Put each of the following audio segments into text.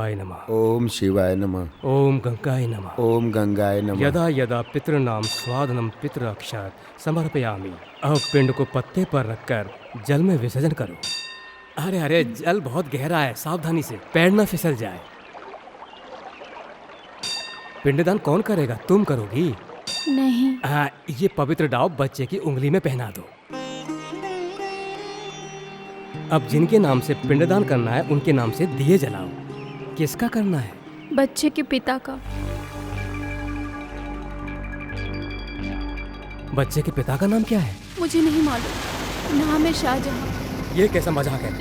शिवाय नमः। ओम शिवाय नमः। ओम गंगाय नमः। ओम गंगाय नमः। यदा यदा पितृनाम स्वादनम पितृअक्षात् समर्पयामि। अब पिंड को पत्ते पर रखकर जल में विसर्जन करो। अरे अरे, जल बहुत गहरा है, सावधानी से, पैर न फिसल जाए। पिंडदान कौन करेगा? तुम करोगी? नहीं। ये पवित्र डाव बच्चे की उंगली में पहना दो। अब जिनके नाम से पिंडदान करना है उनके नाम से दिए जलाओ। किसका करना है? बच्चे के पिता का। बच्चे के पिता का नाम क्या है? मुझे नहीं मालूम, नाम है शाहजहां। ये कैसा मजाक है?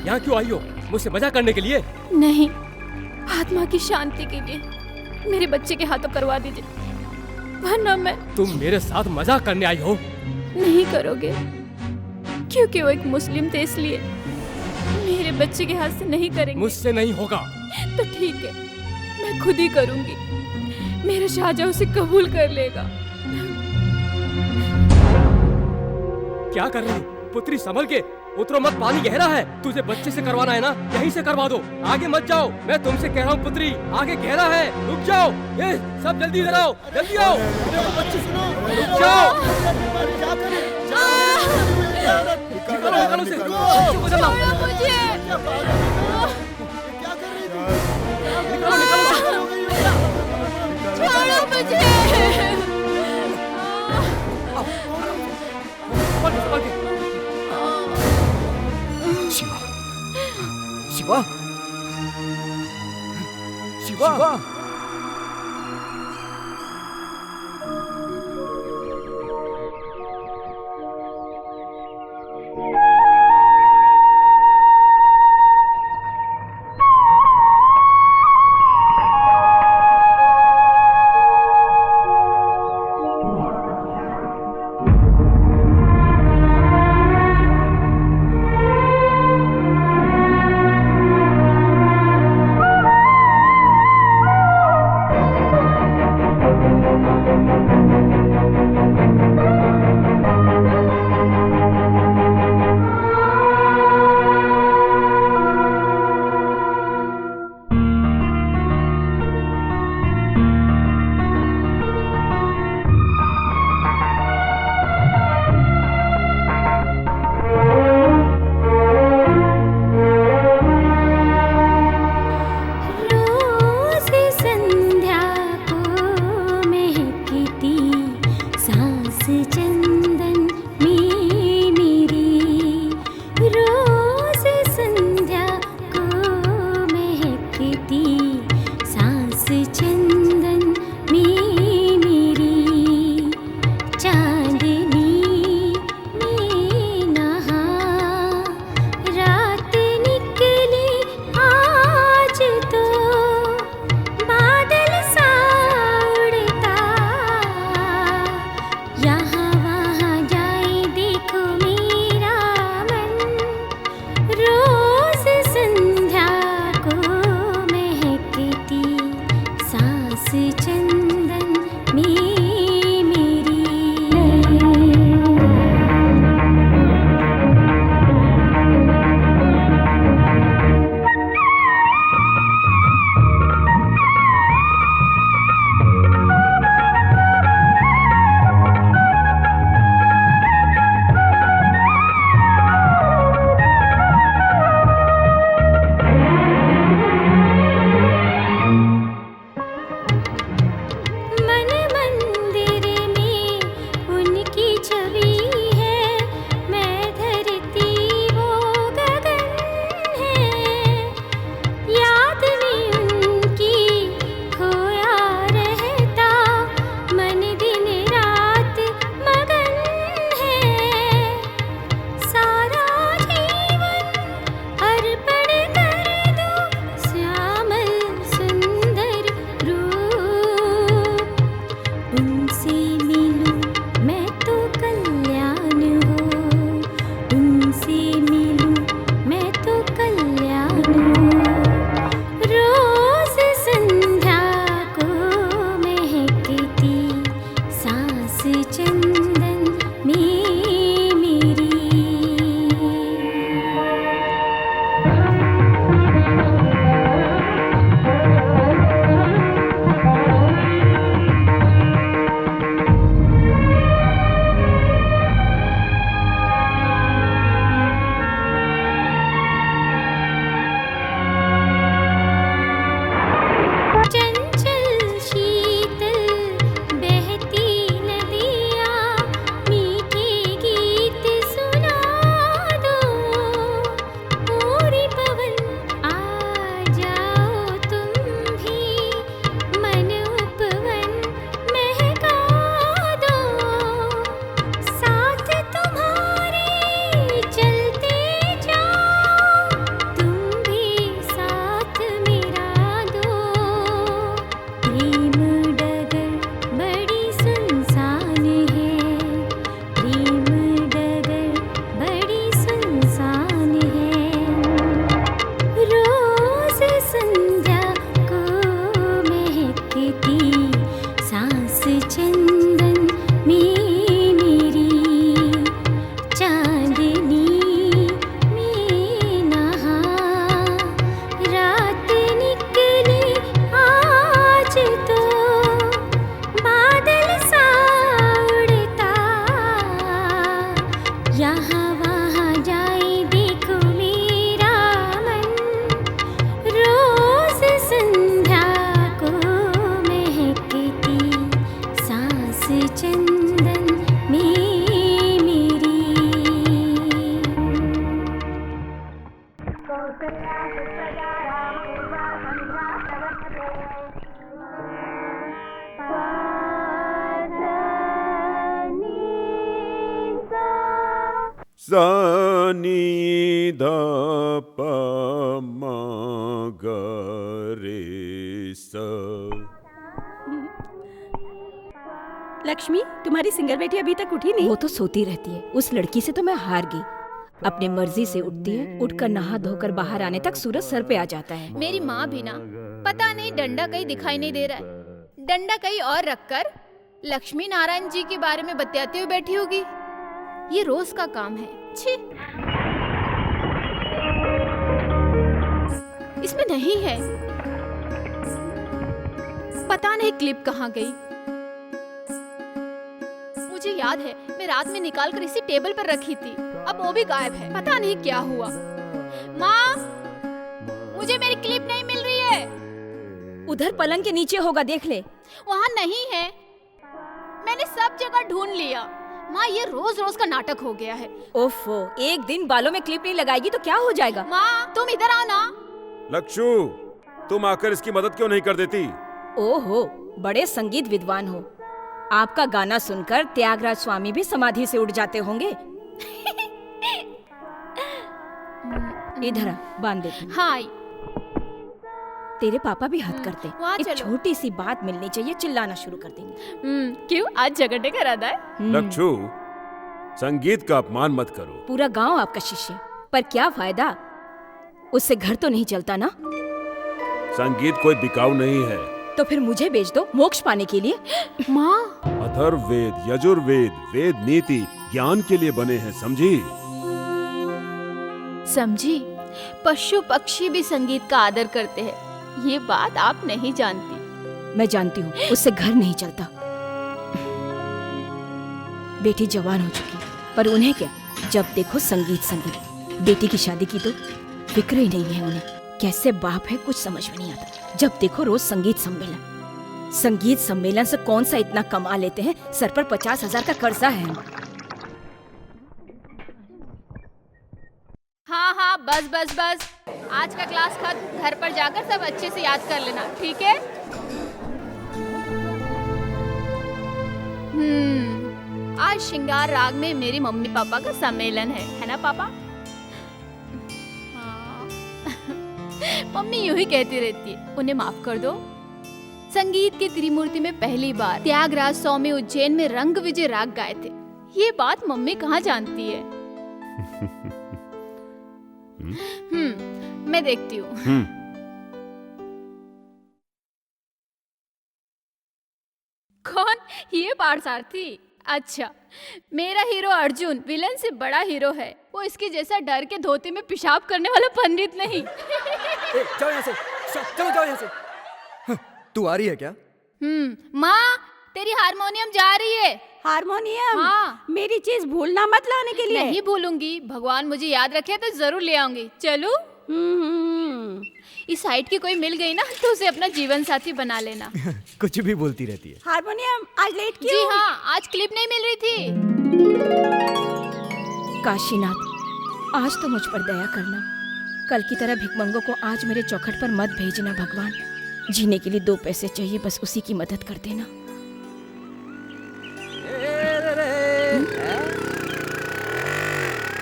यहाँ क्यों आई हो? मुझसे मजाक करने के लिए? नहीं, आत्मा की शांति के लिए मेरे बच्चे के हाथों करवा दीजिए, वरना मैं। तुम मेरे साथ मजाक करने आई हो? नहीं करोगे? क्योंकि वो एक मुस्लिम थे, इसलिए मेरे बच्चे के हाथ से नहीं करेंगे। मुझसे नहीं होगा। तो ठीक है, मैं खुद ही करूंगी। मेरा शाहजहां उसे कबूल कर लेगा। क्या कर रही? पुत्री संभल के, उतरो मत, पानी गहरा है। तुझे बच्चे से करवाना है ना, यहीं से करवा दो, आगे मत जाओ। मैं तुमसे कह रहा हूँ पुत्री, आगे गहरा है, रुक जाओ। ये सब जल्दी इधर आओ, जल्दी आओ। बच्चे सुनो, रुक जाओ। निकालो उसे, बच्चे को जलाओ। छोड़ो मुझे। शिवा, शिवा, शिवा। सा नी धा पा मा गा रे सा। लक्ष्मी, तुम्हारी सिंगर बेटी अभी तक उठी नहीं? वो तो सोती रहती है। उस लड़की से तो मैं हार गई। अपने मर्जी से उठती है, उठकर नहा धोकर बाहर आने तक सूरज सर पे आ जाता है। मेरी माँ भी ना, पता नहीं डंडा कहीं दिखाई नहीं दे रहा है, डंडा कहीं और रखकर लक्ष्मी नारायण जी के बारे में बतियाते हुए बैठी होगी। ये रोज का काम है। छी, इसमें नहीं है। पता नहीं क्लिप कहाँ गई। मुझे याद है मैं रात में निकाल कर इसी टेबल पर रखी थी, अब वो भी गायब है। पता नहीं क्या हुआ। माँ, मुझे मेरी क्लिप नहीं मिल रही है। उधर पलंग के नीचे होगा, देख ले। वहाँ नहीं है, मैंने सब जगह ढूंढ लिया। माँ, ये रोज रोज का नाटक हो गया है। ओफो, एक दिन बालों में क्लिप नहीं लगाएगी तो क्या हो जाएगा? माँ, तुम इधर आओ ना। लक्षु, तुम आकर इसकी मदद क्यों नहीं कर देती? ओहो, बड़े संगीत विद्वान हो। आपका गाना सुनकर त्यागराज स्वामी भी समाधि से उठ जाते होंगे। इधर आ, बांध देती हूँ। हाँ, तेरे पापा भी हद करते। वहाँ एक चलो। छोटी सी बात मिलनी चाहिए, चिल्लाना शुरू कर देंगे। क्यों, आज झगड़ने का इरादा है? लक्षु, संगीत का अपमान मत करो। पूरा गांव आपका शिष्य, पर क्या फायदा? उससे घर तो नहीं चलता ना। संगीत कोई बिकाऊ नहीं है। तो फिर मुझे बेच दो मोक्ष पाने के लिए। माँ, अथर्ववेद, यजुर्वेद, वेद नीति ज्ञान के लिए बने हैं, समझी? समझी? पशु पक्षी भी संगीत का आदर करते हैं, ये बात आप नहीं जानती। मैं जानती हूँ, उससे घर नहीं चलता। बेटी जवान हो चुकी, पर उन्हें क्या, जब देखो संगीत संगीत। बेटी की शादी की तो फिक्र ही नहीं है उन्हें। कैसे बाप है कुछ समझ में नहीं आता। जब देखो रोज संगीत सम्मेलन। संगीत सम्मेलन से कौन सा इतना कमा लेते हैं? सर पर 50,000 का कर्जा है। हाँ हाँ, बस बस बस, आज का क्लास खत्म। घर पर जाकर सब अच्छे से याद कर लेना, ठीक है? आज श्रृंगार राग में मेरी मम्मी पापा का सम्मेलन है ना पापा? हाँ। मम्मी यूं ही कहती रहती है, उन्हें माफ कर दो। संगीत की त्रिमूर्ति में पहली बार त्यागराज स्वामी उज्जैन में रंग विजय राग गाए थे। ये बात मम्मी कहाँ जानती है? मैं देखती हूँ। कौन? ये पार्थसारथी? अच्छा, मेरा हीरो अर्जुन विलन से बड़ा हीरो है। वो इसके जैसा डर के धोती में पेशाब करने वाला पंडित नहीं। जाओ यहाँ से, चलो जाओ यहाँ से। तू आ रही है क्या? माँ, तेरी हारमोनियम जा रही है। हारमोनियम? हाँ। मेरी चीज भूलना मत लाने के लिए। नहीं भूलूंगी, भगवान मुझे याद रखे तो जरूर ले आऊंगी। चलूं? इस साइड की कोई मिल गई ना तो उसे अपना जीवन साथी बना लेना। कुछ भी बोलती रहती है। हारमोनियम, आज लेट क्यों? जी हाँ, आज क्लिप नहीं मिल रही थी। काशीनाथ, आज तो मुझ पर दया करना। कल की तरह भिखमंगों को आज मेरे चौखट पर मत भेजना भगवान। जीने के लिए 2 पैसे चाहिए, बस उसी की मदद कर देना।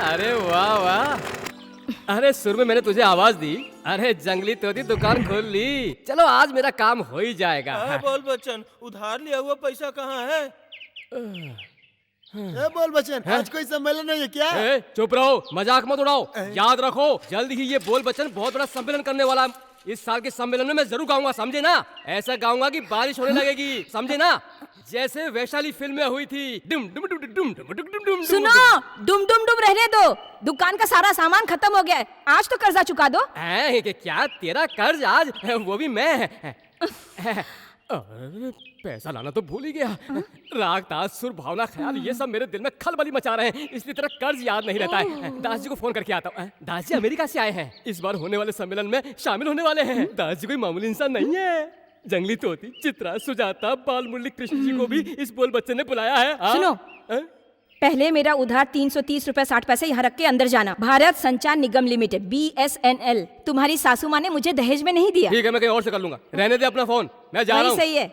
अरे वाह वाह, अरे सुर में मैंने तुझे आवाज दी। अरे जंगली तोती दुकान खोल ली। चलो आज मेरा काम हो ही जाएगा। बोल बच्चन, उधार लिया हुआ पैसा कहाँ है? बोल बच्चन, आज कोई सम्मेलन नहीं है क्या? चुप रहो, मजाक मत उड़ाओ। याद रखो, जल्द ही ये बोल बच्चन बहुत बड़ा सम्मेलन करने वाला है। इस साल के सम्मेलन में मैं जरूर गाऊंगा, समझे ना? ऐसा गाऊंगा कि बारिश होने लगेगी, समझे ना? जैसे वैशाली फिल्म में हुई थी। डुम डुम डुम डुम डुम डुम डुम डुम। सुनो, डुम डुम डुम रहने दो। दुकान का सारा सामान खत्म हो गया है। आज तो कर्जा चुका दो। क्या तेरा कर्ज आज? वो भी मैं। पैसा लाना तो भूल ही गया। राग ताज सुर भावना ख्याल ये सब मेरे दिल में खलबली मचा रहे हैं, इसलिए तेरा कर्ज याद नहीं रहता है। दास जी को फोन करके आता हूँ। दास जी अमेरिका से आए हैं, इस बार होने वाले सम्मेलन में शामिल होने वाले हैं। दास जी कोई मामूली इंसान नहीं है। जंगली तोती, चित्रा, सुजाता, बाल मुरली कृष्ण जी को भी इस बोल बच्चन ने बुलाया है। सुनो, पहले मेरा उधार 330 रुपए 60 पैसे यहाँ रख के अंदर जाना। भारत संचार निगम लिमिटेड BSNL। तुम्हारी सासू माँ ने मुझे दहेज में नहीं दिया। ठीक है, मैं कहीं और से कर लूंगा। रहने दे अपना फोन, मैं जा रहा हूँ। सही है।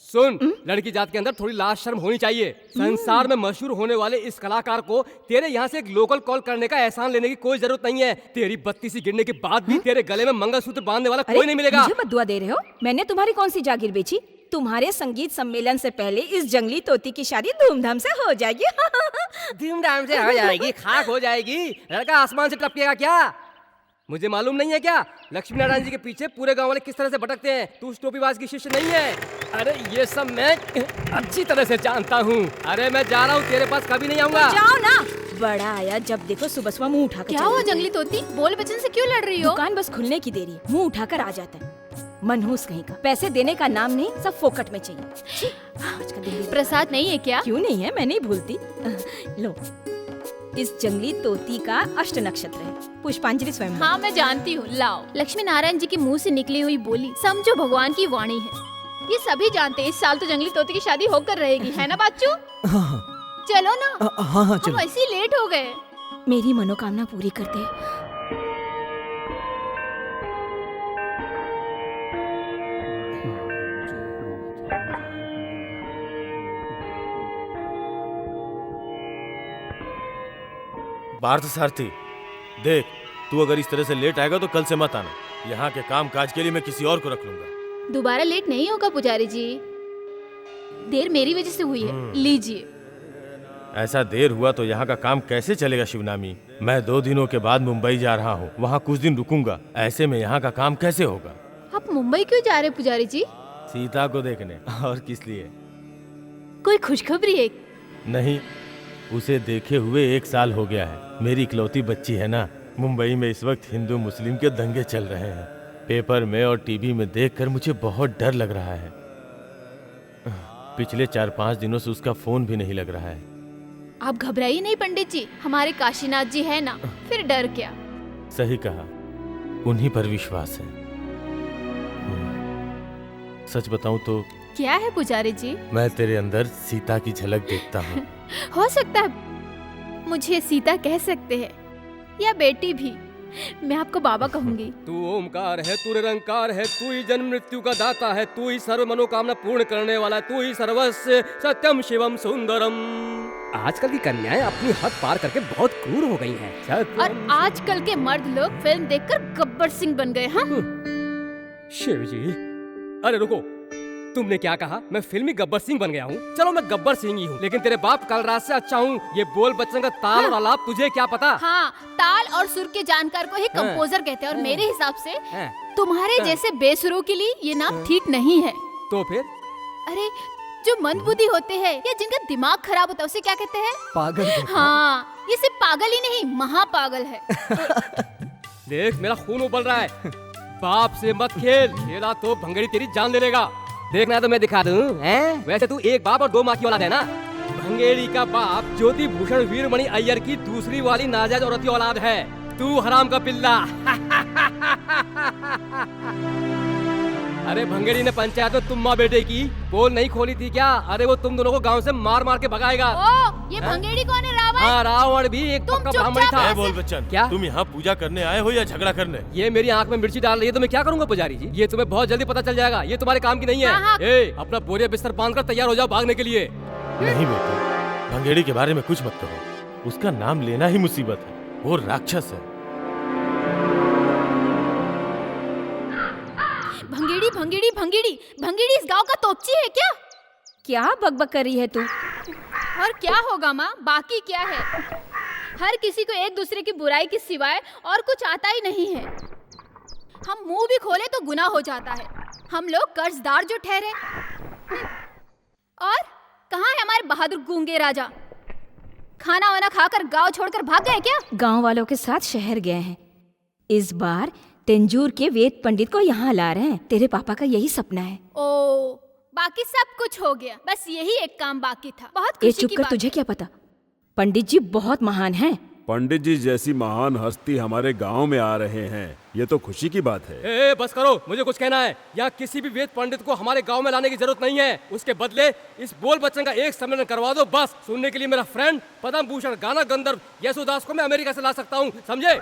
सुन, लड़की जात के अंदर थोड़ी लाज शर्म होनी चाहिए। संसार में मशहूर होने वाले इस कलाकार को तेरे यहाँ से एक लोकल कॉल करने का एहसान लेने की कोई जरूरत नहीं है। तेरी बत्ती सी गिरने के बाद भी तेरे गले में मंगलसूत्र बांधने वाला कोई नहीं मिलेगा। मुझे मत दुआ दे रहे हो? मैंने तुम्हारी कौन सी जागीर बेची? तुम्हारे संगीत सम्मेलन से पहले इस जंगली तोती की शादी धूमधाम से हो जाएगी। धूमधाम से हो जाएगी, खाक हो जाएगी। लड़का आसमान से टपकेगा क्या? मुझे मालूम नहीं है क्या लक्ष्मी नारायण जी के पीछे पूरे गांव वाले किस तरह से भटकते हैं? तू उस टोपीबाज की शिष्य नहीं है। अरे ये सब मैं अच्छी तरह से जानता हूँ। अरे मैं जा रहा हूँ, तेरे पास कभी नहीं आऊंगा। जाओ ना। बड़ा आया जब देखो सुबह सुबह मुंह उठाकर। क्या हुआ जंगली तोती, बोल बचन से क्यों लड़ रही हो? दुकान बस खुलने की देरी है, मुंह उठाकर आ जाता है। मनहूस कहीं का, पैसे देने का नाम नहीं, सब फोकट में चाहिए। आज का दिन प्रसाद नहीं है क्या? क्यों नहीं है, मैं नहीं भूलती। लो, इस जंगली तोती का अष्ट नक्षत्र है, पुष्पांजलि स्वयं। हाँ मैं जानती हूँ, लाओ। लक्ष्मी नारायण जी के मुंह से निकली हुई बोली समझो भगवान की वाणी है। ये सभी जानते हैं इस साल तो जंगली तोती की शादी होकर रहेगी, है ना बाचू? चलो ना। हाँ हाँ हम ऐसे ही लेट हो गए। मेरी मनोकामना पूरी कर दे। पार्थ सारथी, देख तू अगर इस तरह से लेट आएगा तो कल से मत आना। यहाँ के काम काज के लिए मैं किसी और को रख लूंगा। दोबारा लेट नहीं होगा पुजारी जी, देर मेरी वजह से हुई है, लीजिए। ऐसा देर हुआ तो यहाँ का काम कैसे चलेगा शिवनामी? मैं 2 दिनों के बाद मुंबई जा रहा हूँ, वहाँ कुछ दिन रुकूंगा। ऐसे में यहाँ का काम कैसे होगा? आप मुंबई क्यों जा रहे पुजारी जी? सीता को देखने, और किस लिए? कोई खुशखबरी है? नहीं, उसे देखे हुए 1 साल हो गया है। मेरी इकलौती बच्ची है ना। मुंबई में इस वक्त हिंदू मुस्लिम के दंगे चल रहे हैं। पेपर में और टीवी में देखकर मुझे बहुत डर लग रहा है। पिछले 4-5 दिनों से उसका फोन भी नहीं लग रहा है। आप घबराइए नहीं पंडित जी, हमारे काशीनाथ जी है ना, फिर डर क्या। सही कहा, उन्हीं पर विश्वास है। सच बताऊं तो क्या है पुजारी जी? मैं तेरे अंदर सीता की झलक देखता हूँ। हो सकता है मुझे सीता कह सकते हैं, या बेटी भी। मैं आपको बाबा कहूंगी। तू ओमकार है, तू निरंकार है, तू ही जन्म मृत्यु का दाता है, तू ही सर्व मनोकामना पूर्ण करने वाला, तू ही सर्वस्व सत्यम शिवम सुंदरम। आजकल की कन्याएं अपनी हद पार करके बहुत क्रूर हो गई हैं। और आजकल के मर्द लोग फिल्म देखकर गब्बर सिंह बन गए। हाँ शिव जी, अरे रुको, तुमने क्या कहा? मैं फिल्मी गब्बर सिंह बन गया हूँ? चलो मैं गब्बर सिंह ही हूँ, लेकिन तेरे बाप कल रात से अच्छा हूँ। ये बोल बच्चन का ताल और आलाप तुझे क्या पता? हाँ, ताल और सुर के जानकार को ही कंपोजर कहते हैं, और मेरे हिसाब से तुम्हारे जैसे बेसुरों के लिए ये नाम ठीक नहीं है। तो फिर? अरे जो मंदबुद्धि होते हैं या जिनका दिमाग खराब होता है उसे क्या कहते हैं? पागल। हाँ, ये सिर्फ पागल ही नहीं, महापागल है। देख मेरा खून उबल रहा है। बाप से मत खेल, खेला तो भंगड़ी तेरी जान ले लेगा। देखना तो मैं दिखा दूं, हैं? वैसे तू एक बाप और 2 माँ की औलाद है ना। भंगेड़ी का बाप ज्योति भूषण वीरमणि अय्यर की दूसरी वाली नाजायज औरत की औलाद है। तू हराम का पिल्ला। अरे भंगेड़ी ने पंचायत में तुम माँ बेटे की पोल नहीं खोली थी क्या? अरे वो तुम दोनों को गांव से मार मार के भगाएगा। ओ, ये भंगेड़ी कौन है? रावण? हाँ, रावण भी एक पक्का ब्राह्मण था। है बोल बच्चन, क्या? तुम यहाँ पूजा करने आए हो या झगड़ा करने? ये मेरी आंख में मिर्ची डाल रही है तो मैं क्या करूंगा पुजारी जी? ये तुम्हें बहुत जल्दी पता चल जाएगा, ये तुम्हारे काम की नहीं है। हाँ। ए, अपना बोरिया बिस्तर बांधकर तैयार हो जाओ भागने के लिए। नहीं बेटे, भंगेड़ी के बारे में कुछ मत कहो। उसका नाम लेना ही मुसीबत है। वो राक्षस है। भंगेड़ी भंगेड़ी भंगेड़ी भंगेड़ी इस गांव का तोपची है क्या? क्या बकबक कर रही है तू? और क्या होगा माँ, बाकी क्या है? हर किसी को एक दूसरे की बुराई के सिवाय और कुछ आता ही नहीं है। हम मुंह भी खोले तो गुनाह हो जाता है। हम लोग कर्जदार जो ठहरे। और कहाँ है हमारे बहादुर गूंगे राजा? खाना वाना खाकर गांव छोड़कर भाग गए क्या? गांव वालों के साथ शहर गए हैं। इस बार तेंजूर के वेद पंडित को यहाँ ला रहे हैं। तेरे पापा का यही सपना है। ओ, बाकी सब कुछ हो गया, बस यही एक काम बाकी था। बहुत ए खुशी चुप की कर, बात। तुझे क्या पता? पंडित जी बहुत महान हैं। पंडित जी जैसी महान हस्ती हमारे गांव में आ रहे हैं, ये तो खुशी की बात है। ए, बस करो, मुझे कुछ कहना है। यहाँ किसी भी वेद पंडित को हमारे गांव में लाने की जरूरत नहीं है। उसके बदले इस बोल बच्चन का एक सम्मेलन करवा दो बस। सुनने के लिए मेरा फ्रेंड पद्म भूषण गाना गंधर्व यशोदास को मैं अमेरिका से ला सकता हूँ, समझे?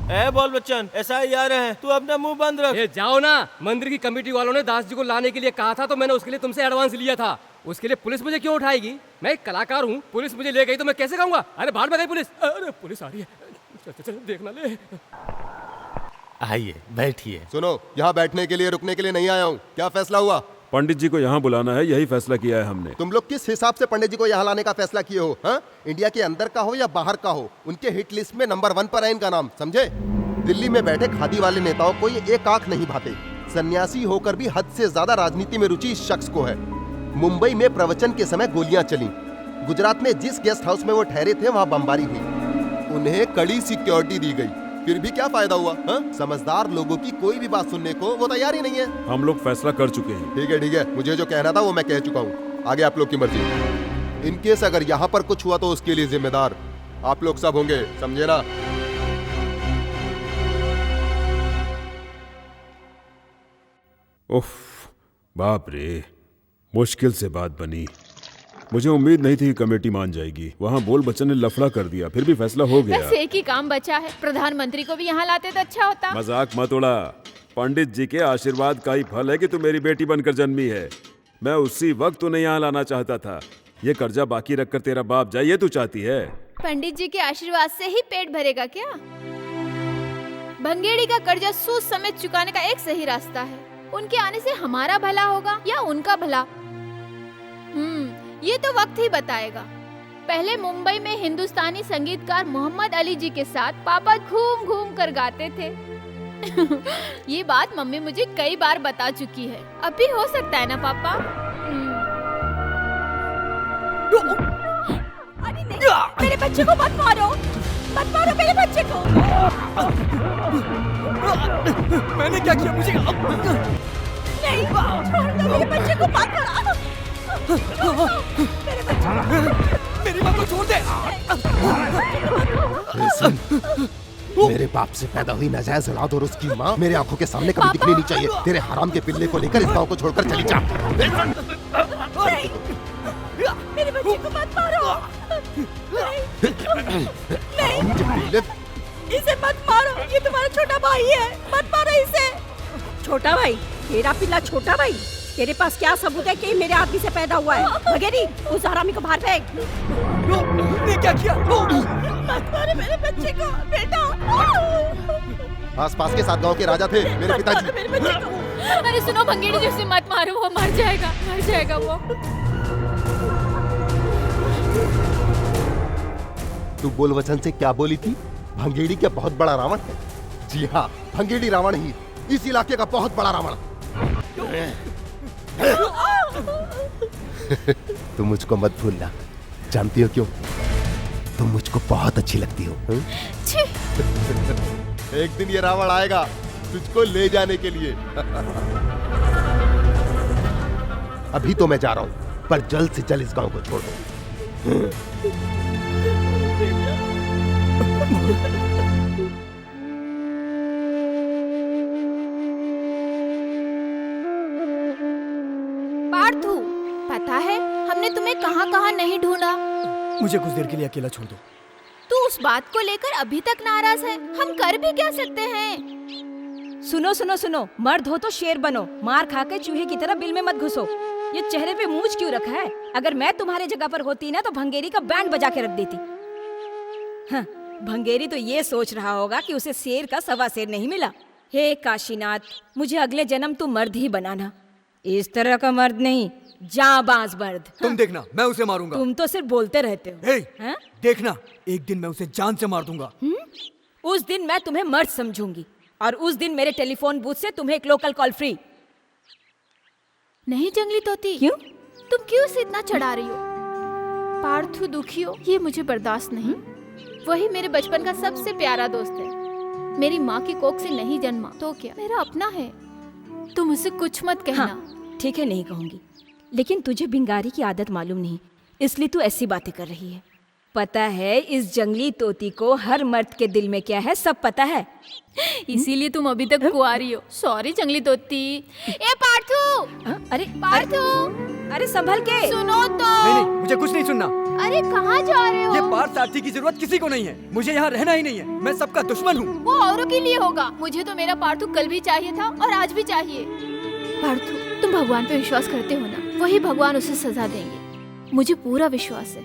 ए बोल बच्चन, SI आ रहे हैं, तू अपना मुंह बंद रख। ये जाओ ना, मंदिर की कमेटी वालों ने दास जी को लाने के लिए कहा था, तो मैंने उसके लिए तुमसे एडवांस लिया था। उसके लिए पुलिस मुझे क्यों उठाएगी? मैं एक कलाकार हूँ, पुलिस मुझे ले गई तो मैं कैसे गाऊंगा? अरे बाहर में गई पुलिस। अरे पुलिस आ रही है, चल चल देखना ले। आइए बैठिए। सुनो, यहाँ बैठने के लिए रुकने के लिए नहीं आया हूँ। क्या फैसला हुआ? पंडित जी को यहाँ बुलाना है, यही फैसला किया है हमने। तुम लोग किस हिसाब से पंडित जी को यहाँ लाने का फैसला किए हो? हाँ? इंडिया के अंदर का हो या बाहर का हो, उनके हिट लिस्ट में नंबर 1 पर है इनका नाम, समझे? दिल्ली में बैठे खादी वाले नेताओं को ये एक आंख नहीं भाते। सन्यासी होकर भी हद से ज्यादा राजनीति में रुचि इस शख्स को है। मुंबई में प्रवचन के समय गोलियां चली। गुजरात में जिस गेस्ट हाउस में वो ठहरे थे वहाँ बमबारी हुई। उन्हें कड़ी सिक्योरिटी दी गई, फिर भी क्या फायदा हुआ? हाँ? समझदार लोगों की कोई भी बात सुनने को वो तैयार ही नहीं है। हम लोग फैसला कर चुके हैं। ठीक है, मुझे जो कहना था वो मैं कह चुका हूँ। आगे आप लोग की मर्जी। इनकेस अगर यहाँ पर कुछ हुआ तो उसके लिए जिम्मेदार आप लोग सब होंगे, समझे ना? उफ, बाप रे, मुश्किल से बात बनी। मुझे उम्मीद नहीं थी कि कमेटी मान जाएगी। वहाँ बोल बच्चन ने लफड़ा कर दिया, फिर भी फैसला हो गया। बस एक ही काम बचा है, प्रधानमंत्री को भी यहाँ लाते तो अच्छा होता। मजाक मत उड़ा। पंडित जी के आशीर्वाद का ही फल है कि तू मेरी बेटी बनकर जन्मी है। मैं उसी वक्त तुम्हें यहाँ लाना चाहता था। ये कर्जा बाकी रखकर तेरा बाप जाए, ये तू चाहती है? पंडित जी के आशीर्वाद से ही पेट भरेगा क्या? भंगेड़ी का कर्जा सूद समेत चुकाने का एक सही रास्ता है। उनके आने से हमारा भला होगा या उनका भला, ये तो वक्त ही बताएगा। पहले मुंबई में हिंदुस्तानी संगीतकार मोहम्मद अली जी के साथ पापा घूम घूम कर गाते थे। ये बात मम्मी मुझे कई बार बता चुकी है। अभी हो सकता है ना पापा? अरे नहीं, मेरे बच्चे को मत मारो, मत मारो मेरे बच्चे को। मैंने क्या किया? मुझे नहीं, छोड़ दो मेरे बच्चे को, मत मारो। मेरी माँ को छोड़ दे। मेरे बाप से पैदा हुई नाजायज औलाद और उसकी माँ मेरे आंखों के सामने कभी दिखनी नहीं चाहिए। तेरे हराम के पिल्ले को लेकर इस गांव को छोड़कर चली जा। नहीं, मेरे बच्चे को मत मारो। नहीं, इसे मत मारो, ये तुम्हारा छोटा भाई है, मत मारो इसे। छोटा भाई? तेरा पिल्ला छोटा भाई? तेरे पास क्या सबूत है कि मेरे आदमी से पैदा हुआ है? भगेरी, उस हरामी को बाहर फेंक। ने क्या किया? मत मारो मेरे बच्चे को, बेटा। आसपास के 7 गांव के राजा थे मेरे पिताजी। मेरे बच्चे को। अरे सुनो भंगेड़ी जी, उसे मत मारो, वो मर जाएगा वो। तू बोल वचन से क्या बोली थी? भंगेड़ी क्या बहुत बड़ा रावण है? जी हाँ, भंगेड़ी रावण ही, इस इलाके का बहुत बड़ा रावण। तुम मुझको मत भूलना। जानती हो क्यों? तुम मुझको बहुत अच्छी लगती हो। एक दिन ये रावण आएगा तुझको ले जाने के लिए। अभी तो मैं जा रहा हूं, पर जल्द से जल्द इस गांव को छोड़ दो। पार्थू, पता है हमने तुम्हें कहाँ नहीं ढूंढा। मुझे कुछ देर के लिए अकेला छोड़ दो। तू उस बात को लेकर अभी तक नाराज है, हम कर भी क्या सकते हैं? सुनो, मर्द हो तो शेर बनो, मार खा के चूहे की तरह बिल में मत घुसो। ये चेहरे पे मूंछ क्यों रखा है? अगर मैं तुम्हारे जगह पर होती ना तो भंगेरी का बैंड बजा के रख देती। हाँ, भंगेरी तो ये सोच रहा होगा कि उसे शेर का सवा शेर नहीं मिला। हे काशीनाथ, मुझे अगले जन्म तू मर्द ही बनाना, इस तरह का मर्द नहीं, जाबाज मर्द। तुम देखना, मैं उसे मारूंगा। तुम तो सिर्फ बोलते रहते हो। हे, देखना, एक दिन मैं उसे जान से मार दूंगा। उस दिन मैं तुम्हें मर्द समझूंगी और उस दिन मेरे टेलीफोन बूथ से तुम्हें एक लोकल कॉल फ्री। नहीं जंगली तोती, क्यों? तुम क्यों उसे इतना चढ़ा रही हो? पार्थू दुखी हो, ये मुझे बर्दाश्त नहीं। वही मेरे बचपन का सबसे प्यारा दोस्त है। मेरी माँ की कोख से नहीं जन्मा तो क्या, मेरा अपना है। तुम उसे कुछ मत कहना। हाँ, ठीक है, नहीं कहूंगी, लेकिन तुझे भिंगारी की आदत मालूम नहीं, इसलिए तू ऐसी बातें कर रही है। पता है इस जंगली तोती को हर मर्द के दिल में क्या है, सब पता है। इसीलिए तुम अभी तक कुंवारी हो। सॉरी जंगली तोती। ए पार्थू, अरे पार्थू, अरे संभल के। सुनो तो। नहीं नहीं, मुझे कुछ नहीं सुनना। अरे कहाँ जा रहे हो? ये पार्थ सारथी की जरूरत किसी को नहीं है। मुझे यहाँ रहना ही नहीं है। मैं सबका दुश्मन हूँ। वो औरों के लिए होगा। मुझे तो मेरा पार्थू कल भी चाहिए था और आज भी चाहिए। पार्थू, तुम भगवान पे विश्वास करते हो ना? वही भगवान उसे सजा देंगे, मुझे पूरा विश्वास है।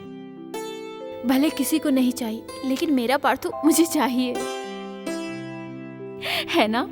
भले किसी को नहीं चाहिए, लेकिन मेरा पार्थू मुझे चाहिए, है ना?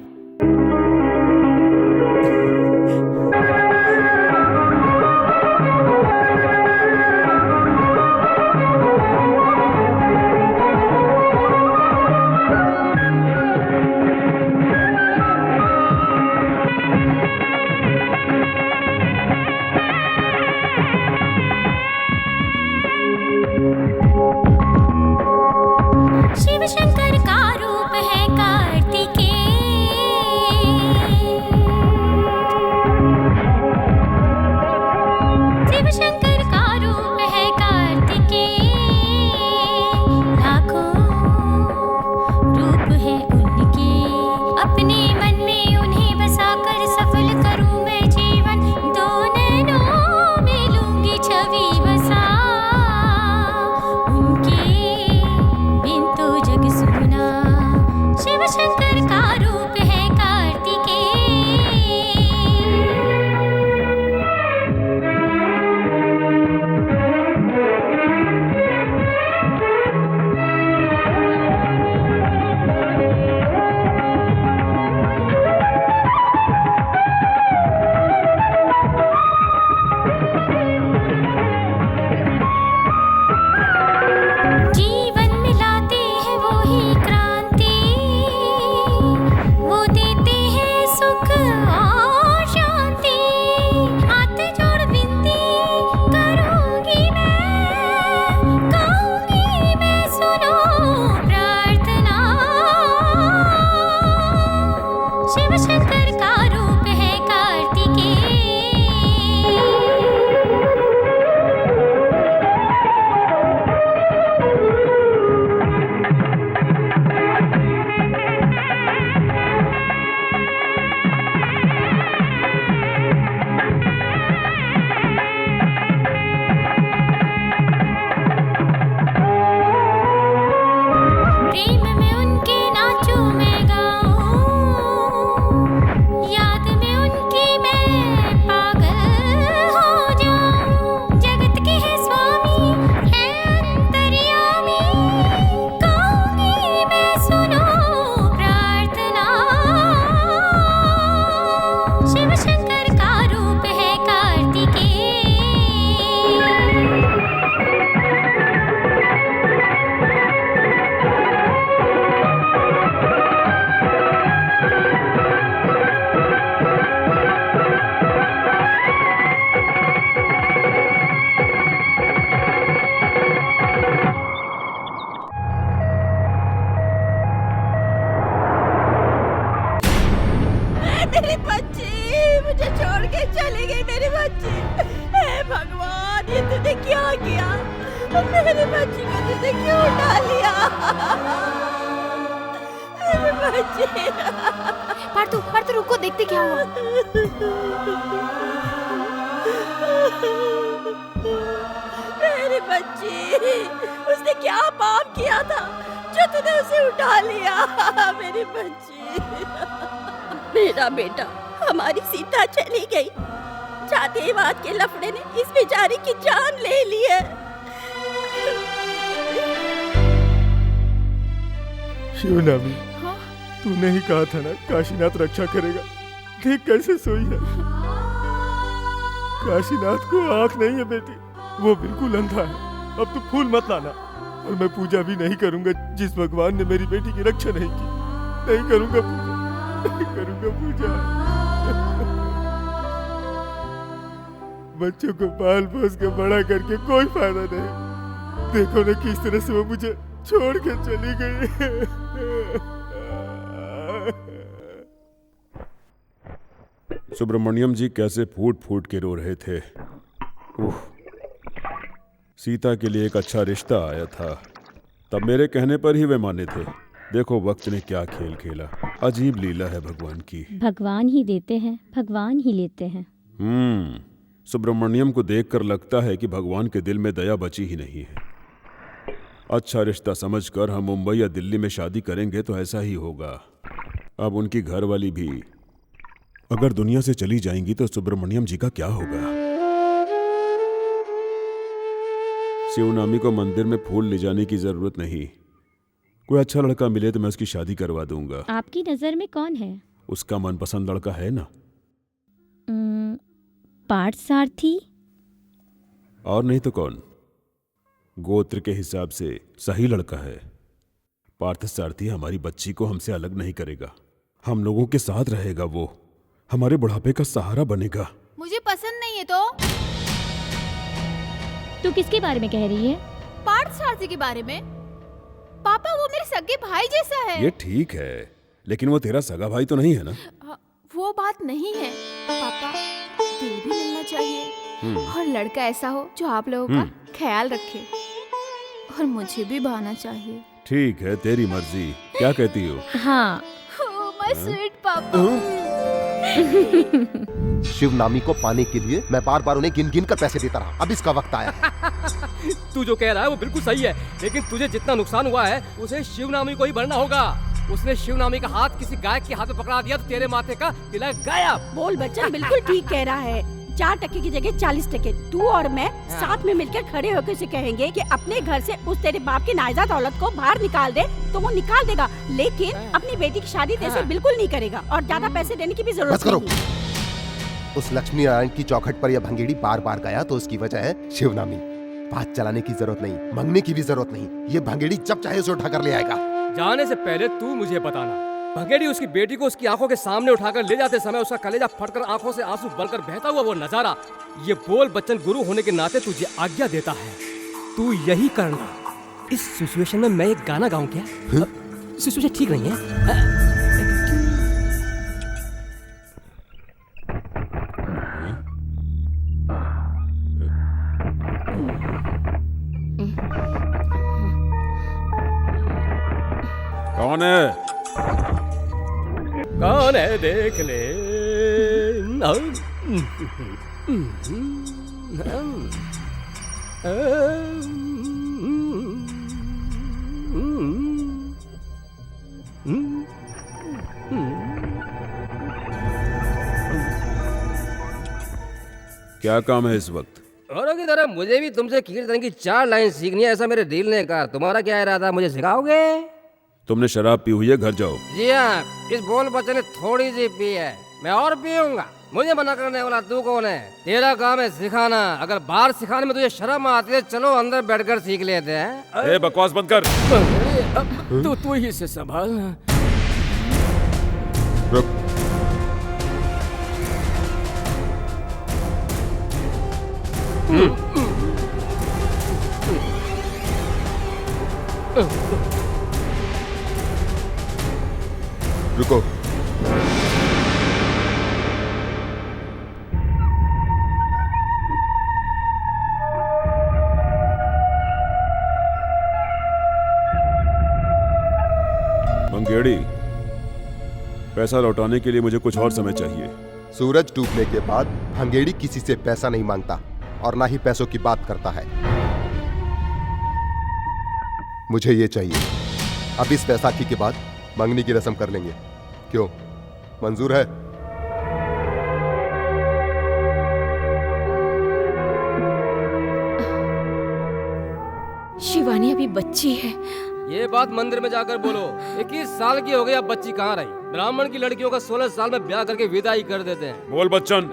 शिव शंकर का रूप है कार्तिकेय। शिव शंकर का रूप है कार्तिकेय। लाखों रूप है उनके, अपने मन में उन्हें बसाकर सफल करूं मैं जीवन। दो नैनों में लूंगी छवि बसा उनके, बिन तो जग सुना। शिव शंकर का रूप है कार्तिकेय। जीवन में लाते हैं वो ही क्रांति, वो देते हैं सुख और शांति। हाथ जोड़ विनती करूंगी मैं, गाऊंगी मैं सुनो प्रार्थना। शिव शंकर का रूप है कार्तिकेय। प्रेम में उनके नाचूं मैं गाऊं, याद में उनकी मैं पागल हो जाऊं। जगत के है स्वामी है अंतर्यामी, गाऊंगी मैं सुनो प्रार्थना। शिव शंकर का रूप है कार्तिकेय। मेरी बच्ची मुझे छोड़ के चली गई। मेरी बच्ची, हे भगवान, ये तूने क्या किया? मेरी बच्ची को तूने क्यों उठा लिया? मेरी बच्ची। पार्थू, पार्थू रुको, देखते क्या हुआ। मेरी बच्ची, उसने क्या पाप किया था जो तूने उसे उठा लिया? मेरी बच्ची। मेरा बेटा, हमारी सीता चली गई। जातिवाद के लफड़े ने इस बेचारी की जान ले ली है। शिवनामी, तूने ही कहा था ना काशीनाथ रक्षा करेगा। देख कैसे सोई है। काशीनाथ को आंख नहीं है बेटी, वो बिल्कुल अंधा है। अब तू फूल मत लाना, और मैं पूजा भी नहीं करूंगा जिस भगवान ने मेरी बेटी की रक्षा नहीं की। नहीं करूंगा पूजा, नहीं करूंगा पूजा। बच्चों को पाल पोस के बड़ा करके कोई फायदा नहीं। देखो ना किस तरह से वो मुझे छोड़ के चली गई। सुब्रमण्यम जी कैसे फूट फूट के रो रहे थे। उफ, सीता के लिए एक अच्छा रिश्ता आया था, तब मेरे कहने पर ही वे माने थे। देखो वक्त ने क्या खेल खेला। अजीब लीला है भगवान की। भगवान ही देते हैं, भगवान ही लेते हैं। सुब्रमण्यम को देखकर लगता है कि भगवान के दिल में दया बची ही नहीं है। अच्छा रिश्ता समझकर हम मुंबई या दिल्ली में शादी करेंगे तो ऐसा ही होगा। अब उनकी घरवाली भी अगर दुनिया से चली जाएंगी तो सुब्रमण्यम जी का क्या होगा? शिवनामी को मंदिर में फूल ले जाने की जरूरत नहीं। कोई अच्छा लड़का मिले तो मैं उसकी शादी करवा दूंगा। आपकी नजर में कौन है? उसका मनपसंद लड़का है ना। पार्थसारथी। और नहीं तो कौन? गोत्र के हिसाब से सही लड़का है। पार्थसारथी हमारी बच्ची को हमसे अलग नहीं करेगा, हम लोगों के साथ रहेगा, वो हमारे बुढ़ापे का सहारा बनेगा। मुझे पसंद नहीं है तो। तू किसके बारे में कह रही है? पार्थसारथी के बारे में। पापा वो मेरे सगे भाई जैसा है। ये ठीक है, लेकिन वो तेरा सगा भाई तो नहीं है ना? वो बात नहीं है पापा, दिल भी मिलना चाहिए और लड़का ऐसा हो जो आप लोगों का ख्याल रखे और मुझे भी भाना चाहिए। ठीक है, तेरी मर्जी। क्या कहती हो? हाँ। माय स्वीट पापा। शिवनामी को पाने के लिए मैं बार बार उन्हें गिन गिन कर पैसे देता रहा। अब इसका वक्त आया। तू जो कह रहा है वो बिल्कुल सही है, लेकिन तुझे जितना नुकसान हुआ है उसे शिवनामी को ही भरना होगा। उसने शिवनामी का हाथ किसी गायक के हाथ में पकड़ा दिया तो तेरे माथे का तिलक गायब। बोल बच्चन बिल्कुल ठीक कह रहा है। 4 टके की जगह 40 टके तू और मैं साथ में मिलकर खड़े होकर उसे कहेंगे कि अपने घर से उस तेरे बाप की नाजायज औलाद को बाहर निकाल दे, तो वो निकाल देगा, लेकिन अपनी बेटी की शादी तेरे से बिल्कुल नहीं करेगा और ज्यादा पैसे देने की भी जरूरत नहीं। उस लक्ष्मी नारायण की चौखट पर यह भंगेड़ी बार बार गया तो उसकी वजह है शिवनामी। बात चलाने की जरूरत नहीं, मांगने की भी जरूरत नहीं। ये भंगेड़ी जब चाहे उसे उठा कर ले आएगा। जाने से पहले तू मुझे बताना, भंगेड़ी उसकी बेटी को उसकी आंखों के सामने उठाकर ले जाते समय उसका कलेजा फटकर आंखों से आंसू बनकर बहता हुआ वो नजारा, ये बोल बच्चन गुरु होने के नाते तुझे आज्ञा देता है, तू यही करना। इस सिचुएशन में मैं एक गाना गाऊं क्या? सिचुएशन ठीक नहीं है। कौन है? कौन है देख ले। क्या काम है इस वक्त? औरों की तरह मुझे भी तुमसे कीर्तन की 4 लाइन सीखनी है, ऐसा मेरे दिल ने कहा। तुम्हारा क्या इरादा, मुझे सिखाओगे? तुमने शराब पी हुई है, घर जाओ। जी हाँ, इस बोल बच्चन ने थोड़ी सी पी है, मैं और पीऊंगा। मुझे मना करने वाला तू कौन है? तेरा काम है सिखाना। अगर बाहर सिखाने में तुझे शर्म आती है, चलो अंदर बैठकर सीख लेते हैं। ए, बकवास बंद कर। तू ही से संभाल। रुक। रुको। मंगेड़ी, पैसा लौटाने के लिए मुझे कुछ और समय चाहिए। सूरज डूबने के बाद भंगेड़ी किसी से पैसा नहीं मांगता और ना ही पैसों की बात करता है। मुझे ये चाहिए। अब इस बैसाखी के बाद मंगनी की रस्म कर लेंगे। क्यों, मंजूर है? शिवानी अभी बच्ची है। ये बात मंदिर में जाकर बोलो। 21 साल की हो गई, अब बच्ची कहाँ रही? ब्राह्मण की लड़कियों का 16 साल में ब्याह करके विदाई कर देते हैं। बोल बच्चन।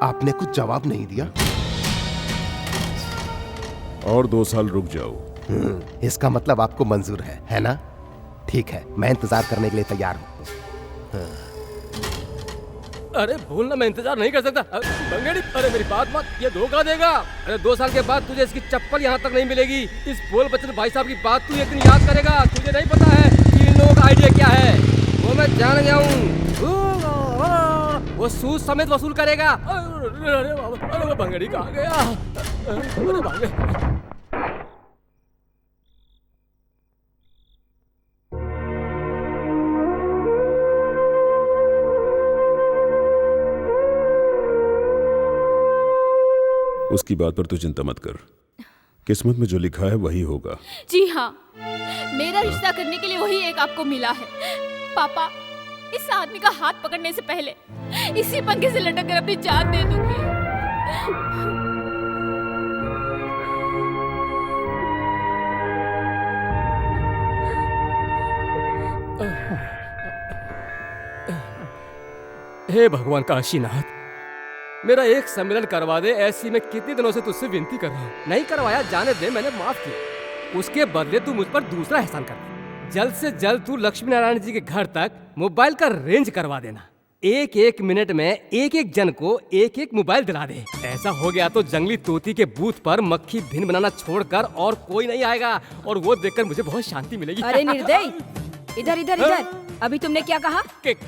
आपने कुछ जवाब नहीं दिया। और 2 साल रुक जाओ। इसका मतलब आपको मंजूर है ना? ठीक है, मैं इंतजार करने के लिए तैयार हूँ। अरे भूलना, मैं इंतजार नहीं कर सकता। भंगेड़ी, अरे मेरी बात मत, ये धोखा देगा। अरे 2 साल के बाद तुझे इसकी चप्पल यहाँ तक नहीं मिलेगी। इस बोल बच्चन भाई साहब की बात तू एक दिन याद करेगा। तुझे नहीं पता है कि इन लोगों का आइडिया क्या है। वो मैं जान गया हूँ, वो सूद समेत वसूल करेगा। अरे वो भंगेड़ी कहाँ गया? अरे भागे। उसकी बात पर तू चिंता मत कर, किस्मत में जो लिखा है वही होगा। जी हाँ, मेरा रिश्ता करने के लिए वही एक आपको मिला है। पापा, इस आदमी का हाथ पकड़ने से पहले इसी पंखे से लटक कर अपनी जान दे दूंगी। हे भगवान काशीनाथ, मेरा एक सम्मेलन करवा दे। ऐसी मैं कितने दिनों से तुझसे विनती कर रहा हूँ, नहीं करवाया, जाने दे, मैंने माफ किया। उसके बदले तू मुझ पर दूसरा एहसान कर दे। जल्द से जल्द तू लक्ष्मी नारायण जी के घर तक मोबाइल का रेंज करवा देना। एक एक मिनट में एक एक जन को एक एक मोबाइल दिला दे। ऐसा हो गया तो जंगली तोती के बूथ पर मक्खी भिन बनाना छोड़कर और कोई नहीं आएगा, और वो देखकर मुझे बहुत शांति मिलेगी। अरे निर्दयी, इधर इधर इधर, अभी तुमने क्या कहा?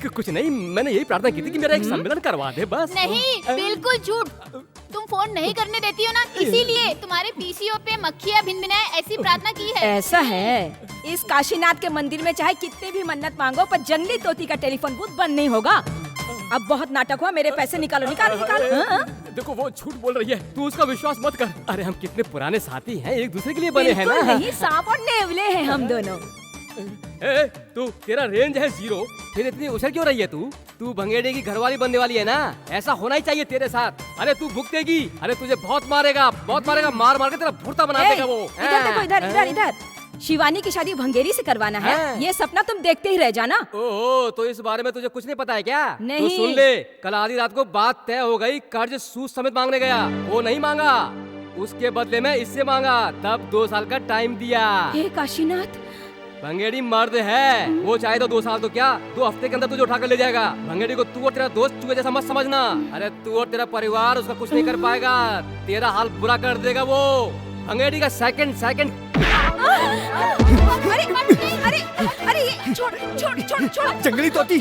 कुछ नहीं, मैंने यही प्रार्थना की थी कि मेरा एक सम्मेलन करवा दे बस। नहीं, बिल्कुल झूठ। तुम फोन नहीं करने देती हो ना, इसीलिए तुम्हारे पीसीओ पे मक्खियाँ भिनभिनाए ऐसी प्रार्थना की है। ऐसा है, इस काशीनाथ के मंदिर में चाहे कितनी भी मन्नत मांगो पर जंगली तोती का टेलीफोन बूथ बंद नहीं होगा। अब बहुत नाटक हुआ, मेरे पैसे निकालो निकालो निकालो। हाँ? देखो वो झूठ बोल रही है, तू उसका विश्वास मत कर। अरे हम कितने पुराने साथी हैं, एक दूसरे के लिए बने हैं ना। नहीं, सांप और नेवले हैं हम दोनों। तू, तेरा रेंज है 0, फिर इतनी उछल क्यों रही है तू भंगेड़े की घरवाली बनने वाली है ना। ऐसा होना ही चाहिए तेरे साथ। अरे तू भुगतेगी, अरे तुझे बहुत मारेगा, मार मार के तेरा भुर्ता बना देगा वो। इधर देखो, इधर इधर इधर। शिवानी की शादी भंगेरी से करवाना है, ये सपना तुम देखते ही रह जाना। ओहो, तो इस बारे में तुझे कुछ नहीं पता है क्या? नहीं। तू सुन ले, कल आधी रात को बात तय हो गई, कर्ज सूद समेत मांगने गया, वो नहीं मांगा, उसके बदले में इससे मांगा, तब 2 साल का टाइम दिया। हे काशीनाथ, भंगेड़ी मर्द है, वो चाहे तो 2 साल तो क्या 2 हफ्ते के अंदर तुझे उठा कर ले जाएगा। भंगेड़ी को तू और तेरा दोस्त चूहे जैसा मत समझना। अरे तू और तेरा परिवार उसका कुछ नहीं कर पाएगा, तेरा हाल बुरा कर देगा वो। भंगेड़ी का सेकंड अरे अरे छोड़ छोड़ छोड़ छोड़। जंगली तोती,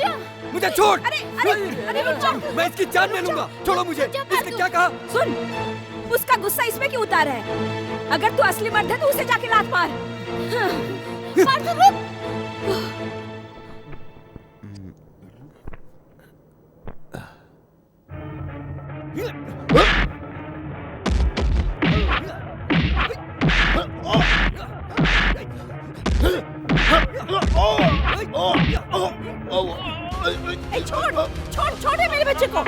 मुझे छोड़। अरे रुक जाओ, मैं इसकी जान ले लूंगा, छोड़ो मुझे। इसने क्या कहा? सुन, उसका गुस्सा इसमें क्यों उतार है? अगर तू असली मर्द है तो उसे जाके लात मार। मार तो रुक। छोड़ दे मेरे बच्चे को।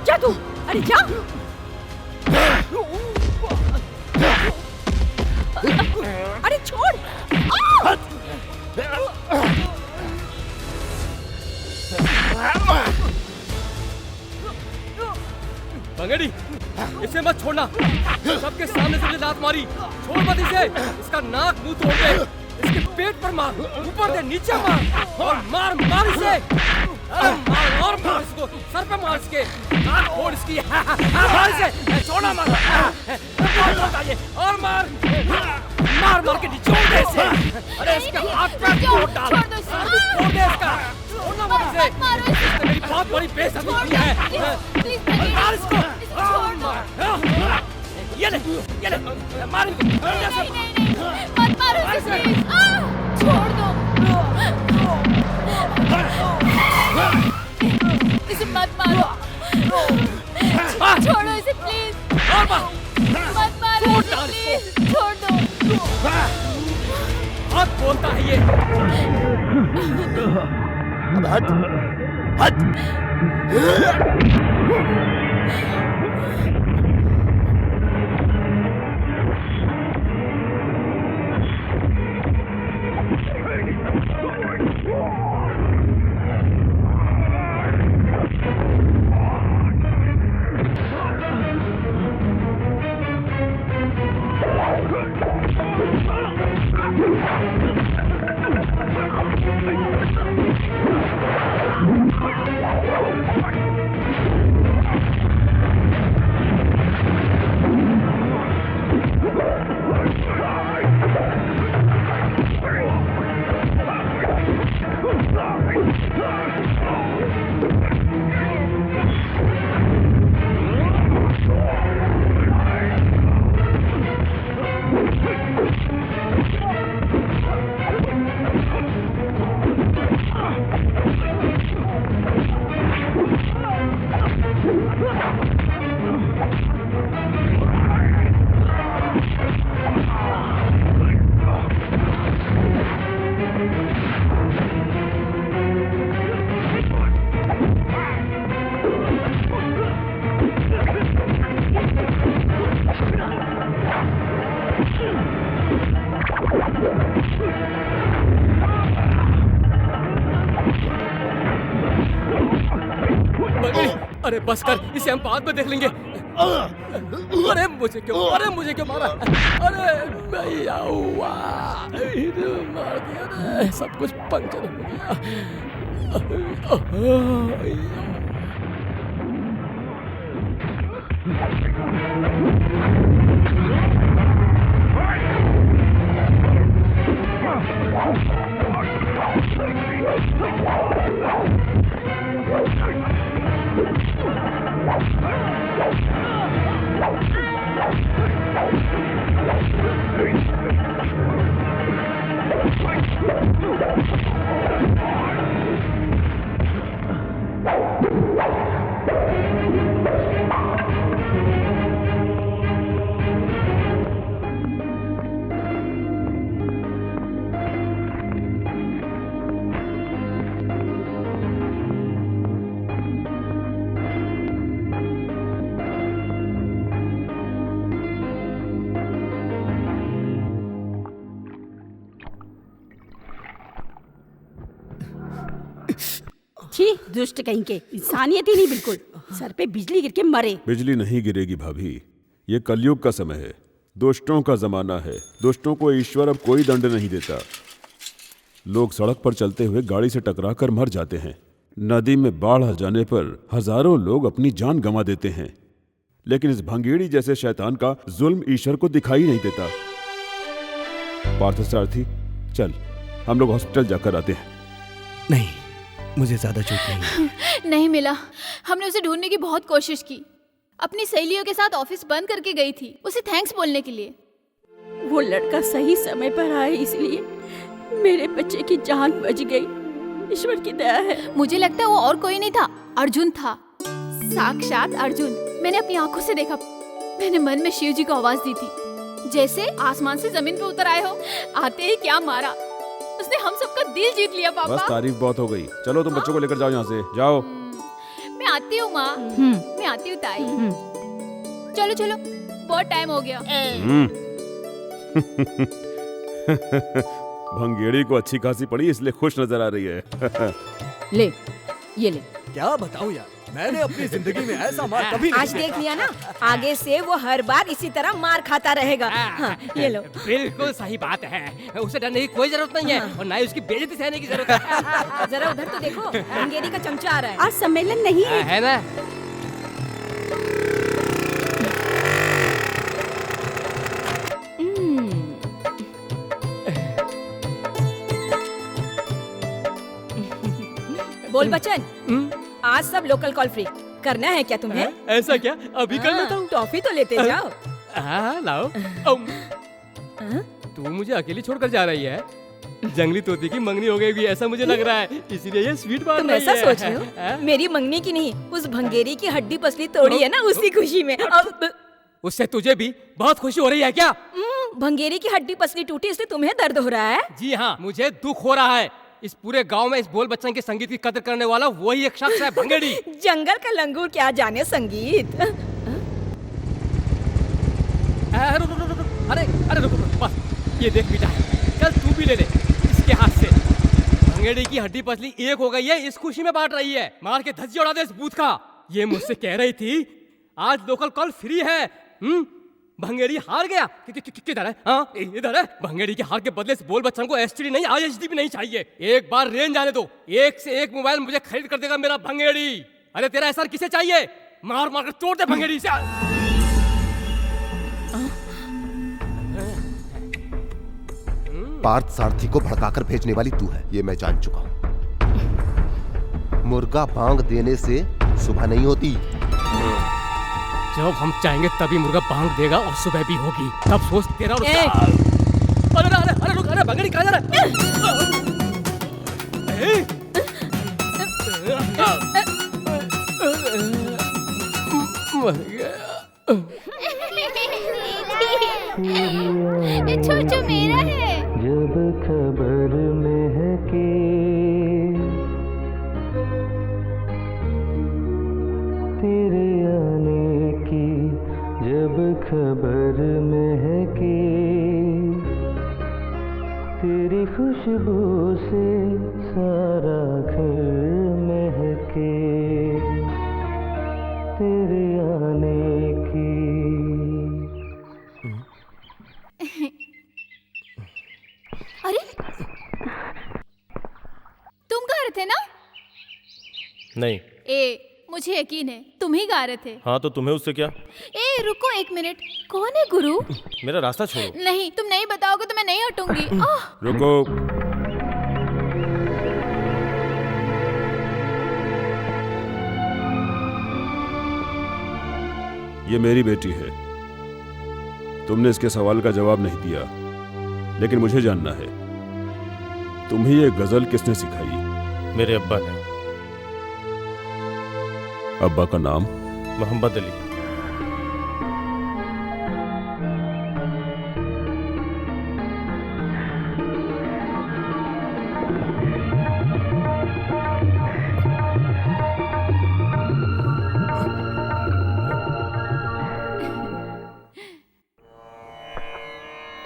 जा तू, अरे जा। अरे छोड़। भंगेड़ी, इसे मत छोड़ना, सबके सामने से लात मारी, छोड़ मत इसे। इसका नाक मुंह तोड़ दे, इसके पेट पर मार, ऊपर दे, नीचे मार, और मार इसे। मार और मार इसको, सर पे मार इसके, नाक फोड़ इसकी। मार इसे, छोड़ना मत, और मार के निचोड़ दे इसे। अरे इसके हाथ पे तोड़ डाल, तोड़ दे इसका, छोड़ना मत इसे। इसने मेरी बहुत बड़ी बेइज्जती की है। मार इसको, ये ले, मार इनको। मत मारो इसे, छोड़ दो इसे, मत मारो, छोड़ो इसे प्लीज, मत मारो इसे प्लीज, छोड़ दो। बहुत बोलता है ये। अब हट। अरे बस कर, इसे हम बाद में देख लेंगे। अरे मुझे क्यों मारा? अरे भैया हुआ, मार दिया रे, सब कुछ पंक्चर हो गया। छी, दुष्ट कहीं के, इंसानियत ही नहीं बिल्कुल। सर पे बिजली गिर के मरे। बिजली नहीं गिरेगी भाभी, ये कलयुग का समय है, दुष्टों का जमाना है। दुष्टों को ईश्वर अब कोई दंड नहीं देता। लोग सड़क पर चलते हुए गाड़ी से टकराकर मर जाते हैं। नदी में बाढ़ आ जाने पर हजारों लोग अपनी जान गंवा देते हैं। लेकिन इस भंगेड़ी जैसे शैतान का जुल्म ईश्वर को दिखाई नहीं देता। पार्थसारथी, चल हम लोग हॉस्पिटल जाकर आते हैं। नहीं, मुझे ज्यादा चोट नहीं। नहीं मिला। हमने उसे ढूंढने की बहुत कोशिश की। अपनी सहेलियों के साथ ऑफिस बंद करके गई थी उसे थैंक्स बोलने के लिए। वो लड़का सही समय पर आया, इसलिए मेरे बच्चे की जान बच गई। ईश्वर की दया है। मुझे लगता है वो और कोई नहीं था, अर्जुन था, साक्षात अर्जुन। मैंने अपनी आंखों से देखा। मैंने मन में शिव जी को आवाज दी थी, जैसे आसमान से जमीन पे उतर आए हो। आते ही क्या मारा, उसने हम सबका दिल जीत लिया पापा। बस तारीफ बहुत हो गई, चलो तुम बच्चों को लेकर जाओ यहाँ से, जाओ। मैं आती हूँ माँ, मैं आती हूँ ताई। चलो चलो, बहुत टाइम हो गया। भंगेड़ी को अच्छी खासी पड़ी इसलिए खुश नजर आ रही है। ले, ये ले। क्या बताऊं यार, मैंने अपनी जिंदगी में ऐसा मार कभी नहीं आज देख लिया ना, आगे से वो हर बार इसी तरह मार खाता रहेगा। हाँ, ये लो। बिल्कुल सही बात है, उसे डरने की कोई जरूरत नहीं है और ना ही उसकी बेइज्जती सहने की जरूरत है। जरा उधर तो देखो, भंगेरी का चमचा आ रहा है। आज सम्मेलन नहीं है, है ना? बोल बच्चन, आज सब लोकल कॉल फ्री करना है क्या तुम्हें? ऐसा क्या? अभी कर लेता हूँ। टॉफी तो लेते जाओ। हाँ लाओ। तू मुझे अकेली छोड़कर जा रही है? जंगली तोती की मंगनी हो गई भी ऐसा मुझे लग रहा है, इसीलिए ये स्वीट बांट तुम रही है। ऐसा सोच रहे हो? मेरी मंगनी की नहीं, उस भंगेरी की हड्डी पसली तोड़ी है ना, उसी खुशी में। अब उससे तुझे भी बहुत खुशी हो रही है क्या? भंगेरी की हड्डी पसली टूटी इसलिए तुम्हें दर्द हो रहा है? जी हाँ, मुझे दुख हो रहा है। इस पूरे गांव में इस बोल बच्चन के संगीत की कदर करने वाला वही एक शख्स है, भंगेड़ी। जंगल का लंगूर क्या जाने संगीत। अरे रुक, बस ये देख बेटा, चल तू भी ले ले इसके हाथ से। भंगेड़ी की हड्डी पसली एक हो गई है, इस खुशी में बांट रही है। मार के धज्जी उड़ा दे इस बूथ का। ये मुझसे कह रही थी आज लोकल कॉल फ्री है। भंगेड़ी हार गया। किधर है? हाँ इधर है। भंगेड़ी के हार के बदले से बोल बच्चन को एसटीडी नहीं, आईएचडी भी नहीं चाहिए। एक बार रेंज आने दो, एक से एक मोबाइल मुझे खरीद कर देगा मेरा भंगेड़ी। अरे तेरा एसआर किसे चाहिए? मार मार कर तोड़ दे भंगेड़ी से। पार्थ सारथी को भड़काकर भेजने वाली तू है, ये मैं जान चुका हूं। मुर्गा बांग देने से सुबह नहीं होती। जब हम चाहेंगे तभी मुर्गा बांग देगा और सुबह भी होगी। तब सोच तेरा और उसका। अरे रुक, अरे भंगेड़ी कहाँ जा रहा ये छोचो मेरा है। जब खबर महके तेरे आने की, जब खबर महके तेरी खुशबू से सारा घर महके। तेरे आने की। अरे तुम गा रहे थे ना? नहीं। मुझे यकीन है तुम ही गा रहे थे। हाँ तो तुम्हें उससे क्या? रुको 1 मिनट, कौन है गुरु? मेरा रास्ता छोड़ो। नहीं, तुम नहीं बताओगे तो मैं नहीं हटूंगी। रुको। ये मेरी बेटी है। तुमने इसके सवाल का जवाब नहीं दिया, लेकिन मुझे जानना है, तुम्हें ये गजल किसने सिखाई? मेरे अब्बा ने। अब्बा का नाम? मोहम्मद अली।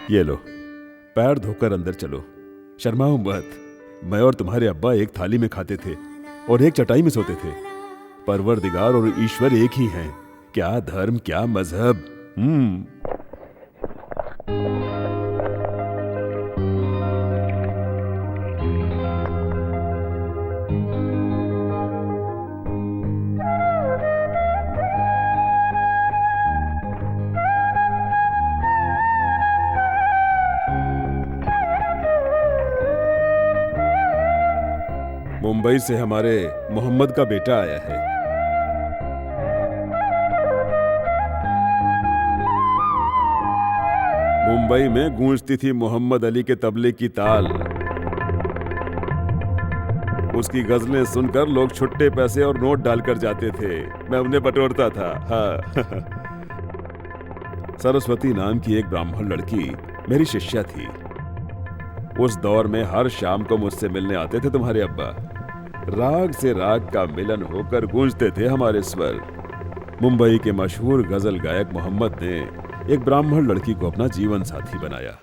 ये लो, पैर धोकर अंदर चलो, शर्माओ मत। मैं और तुम्हारे अब्बा एक थाली में खाते थे और एक चटाई में सोते थे। परवरदिगार और ईश्वर एक ही हैं। क्या धर्म, क्या मजहब। मुंबई से हमारे मोहम्मद का बेटा आया है। मुंबई में गूंजती थी मोहम्मद अली के तबले की ताल। उसकी गजलें सुनकर लोग छुट्टे पैसे और नोट डालकर जाते थे। मैं उन्हें बटोरता था। हाँ। सरस्वती नाम की एक ब्राह्मण लड़की मेरी शिष्या थी। उस दौर में हर शाम को मुझसे मिलने आते थे तुम्हारे अब्बा। राग से राग का मिलन होकर गूंजते थे हमारे स्वर। मुंबई के मशहूर गजल गायक मोहम्मद ने एक ब्राह्मण लड़की को अपना जीवन साथी बनाया।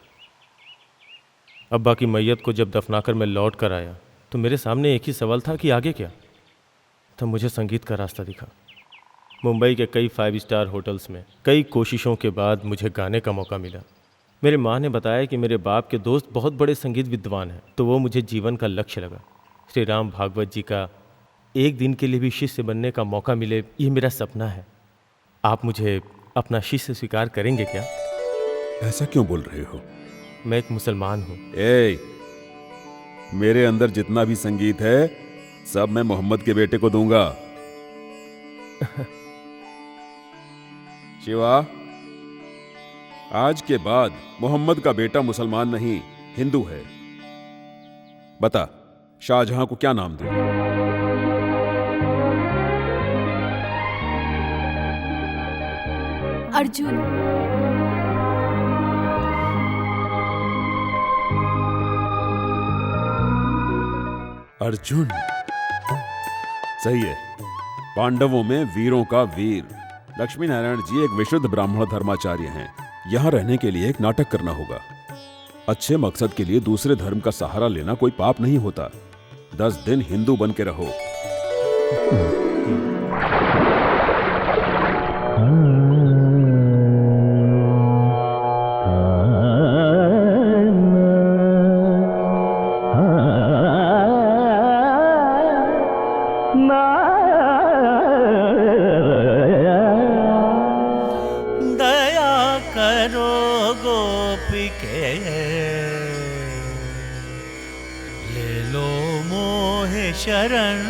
अब्बा की मैयत को जब दफनाकर मैं लौट कर आया तो मेरे सामने एक ही सवाल था कि आगे क्या। तब मुझे संगीत का रास्ता दिखा। मुंबई के कई 5 स्टार होटल्स में कई कोशिशों के बाद मुझे गाने का मौका मिला। मेरे माँ ने बताया कि मेरे बाप के दोस्त बहुत बड़े संगीत विद्वान हैं, तो वो मुझे जीवन का लक्ष्य लगा। श्री राम भागवत जी का एक दिन के लिए भी शिष्य बनने का मौका मिले, ये मेरा सपना है। आप मुझे अपना शिष्य स्वीकार करेंगे क्या? ऐसा क्यों बोल रहे हो? मैं एक मुसलमान हूँ। मेरे अंदर जितना भी संगीत है सब मैं मोहम्मद के बेटे को दूंगा। शिवा, आज के बाद मोहम्मद का बेटा मुसलमान नहीं हिंदू है। बता, शाहजहां को क्या नाम दूं? अर्जुन। अर्जुन सही है। पांडवों में वीरों का वीर। लक्ष्मी नारायण जी एक विशुद्ध ब्राह्मण धर्माचार्य हैं। यहाँ रहने के लिए एक नाटक करना होगा। अच्छे मकसद के लिए दूसरे धर्म का सहारा लेना कोई पाप नहीं होता। 10 दिन हिंदू बन के रहो। दया करो गोपिके, ले लो मोहे शरण।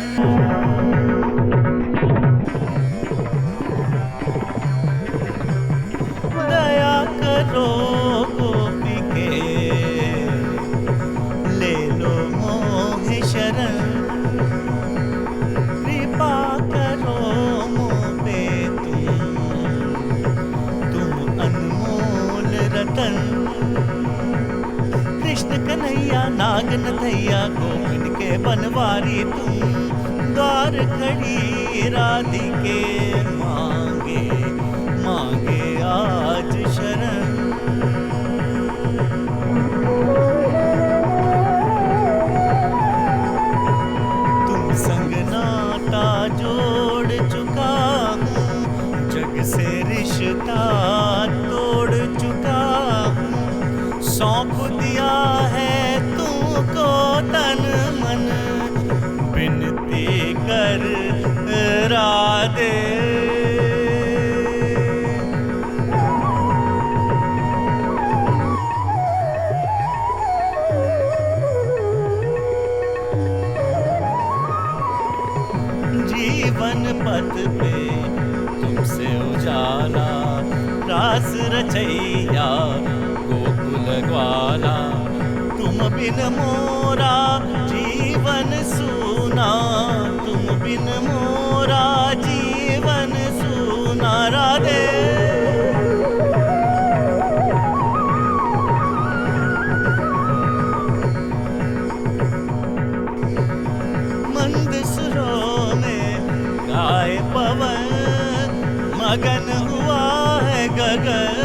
दया करो गोपिके, ले लो मोहे शरण। कृपा करो मोहे तुम अनमोल रतन। कृष्ण कन्हैया नाग नथैया गोविंद के बनवारी तुम। द्वार खड़ी राधिके मांगे मांगे आज शरण। तुम संग नाता जोड़ चुका हूँ, रास रचैया गोकुल ग्वाला तुम बिन मोरा जीवन सूना तुम बिन मोरा जीवन सूना राधे मंद सुरों में गाए पवन मगन हुआ है गगन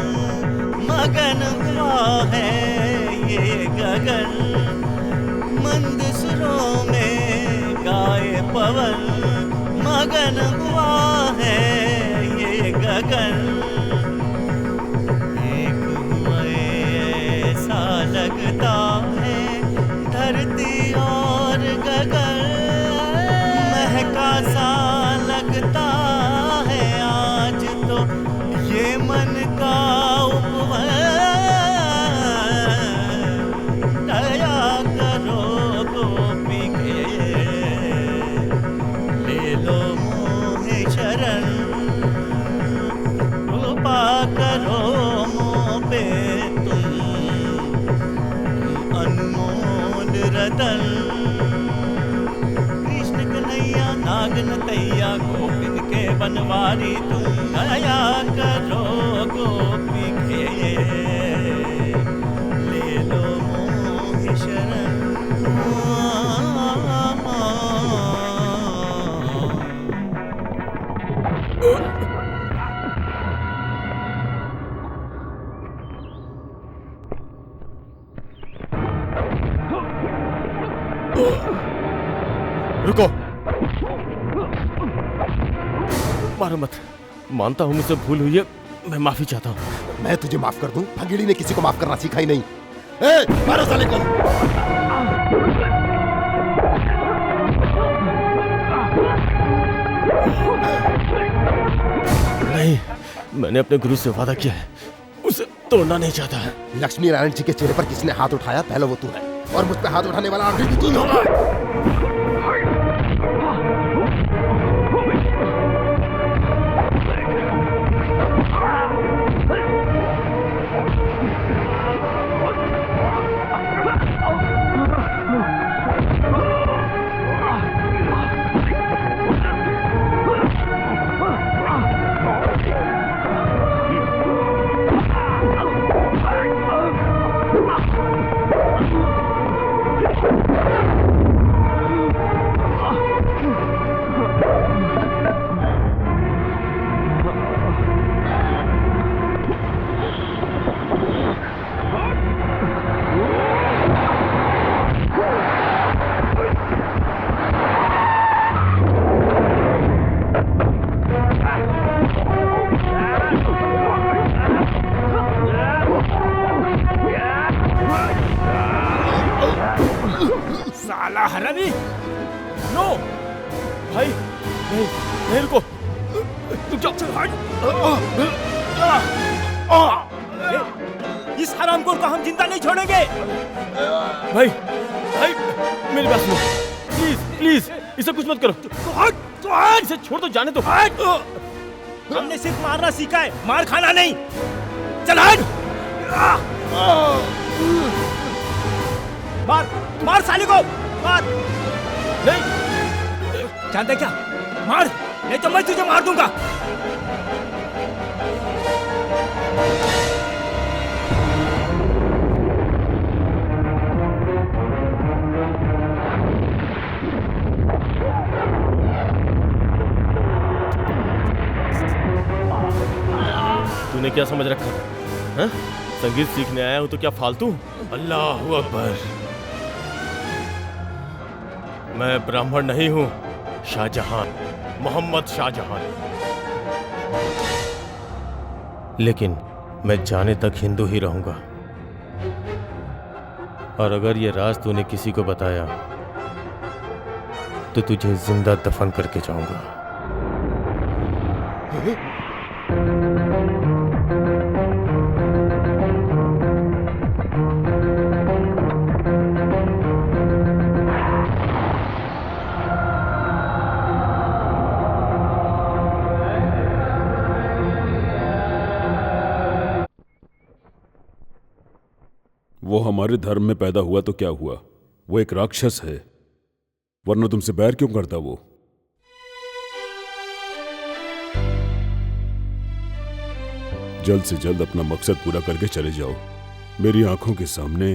मगन हुआ है ये गगन मंद सुरों में गाए पवन मगन हुआ है ये गगन एक हुआ ऐसा लगता है धरती और गगन महका सा लगता है आज तो ये मन का दया करो गोपी के ले लो मोहे शरण कृपा करो मोह पे तुम अनमोल रतन कृष्ण कन्हैया नागन तैया गोपिन के बनवारी तुम दया करो गोपी के ले लो मोह शरण रुको मारो मत मानता हूँ मुझसे भूल हुई है मैं माफी चाहता हूँ मैं तुझे माफ कर दूं भंगीड़ी ने किसी को माफ करना सीखा ही नहीं ए, मारो साले को नहीं मैंने अपने गुरु से वादा किया है उसे तोड़ना नहीं चाहता लक्ष्मी नारायण जी के चेहरे पर किसने हाथ उठाया पहले वो तू है और मुझ पे हाथ उठाने वाला आखिरी तू होगा साला हरामी नो भाई नहीं रुको तुम जाओ इस हरामखोर को हम जिंदा नहीं छोड़ेंगे भाई भाई मेरी बात सुनो प्लीज प्लीज इसे कुछ मत करो तो इसे छोड़ दो जाने दो हमने सिर्फ मारना सीखा है मार खाना नहीं चल हट मार मार साले को मार नहीं जानता क्या मार नहीं तो मैं तुझे मार दूंगा तूने क्या समझ रखा है? संगीत सीखने आया हूं तो क्या फालतू अल्लाह अकबर मैं ब्राह्मण नहीं हूं शाहजहां मोहम्मद शाहजहां ने। लेकिन मैं जाने तक हिंदू ही रहूंगा, और अगर ये राज तूने किसी को बताया तो तुझे जिंदा दफन करके जाऊंगा। वो हमारे धर्म में पैदा हुआ तो क्या हुआ, वो एक राक्षस है, वरना तुमसे बैर क्यों करता वो? जल्द से जल्द अपना मकसद पूरा करके चले जाओ। मेरी आंखों के सामने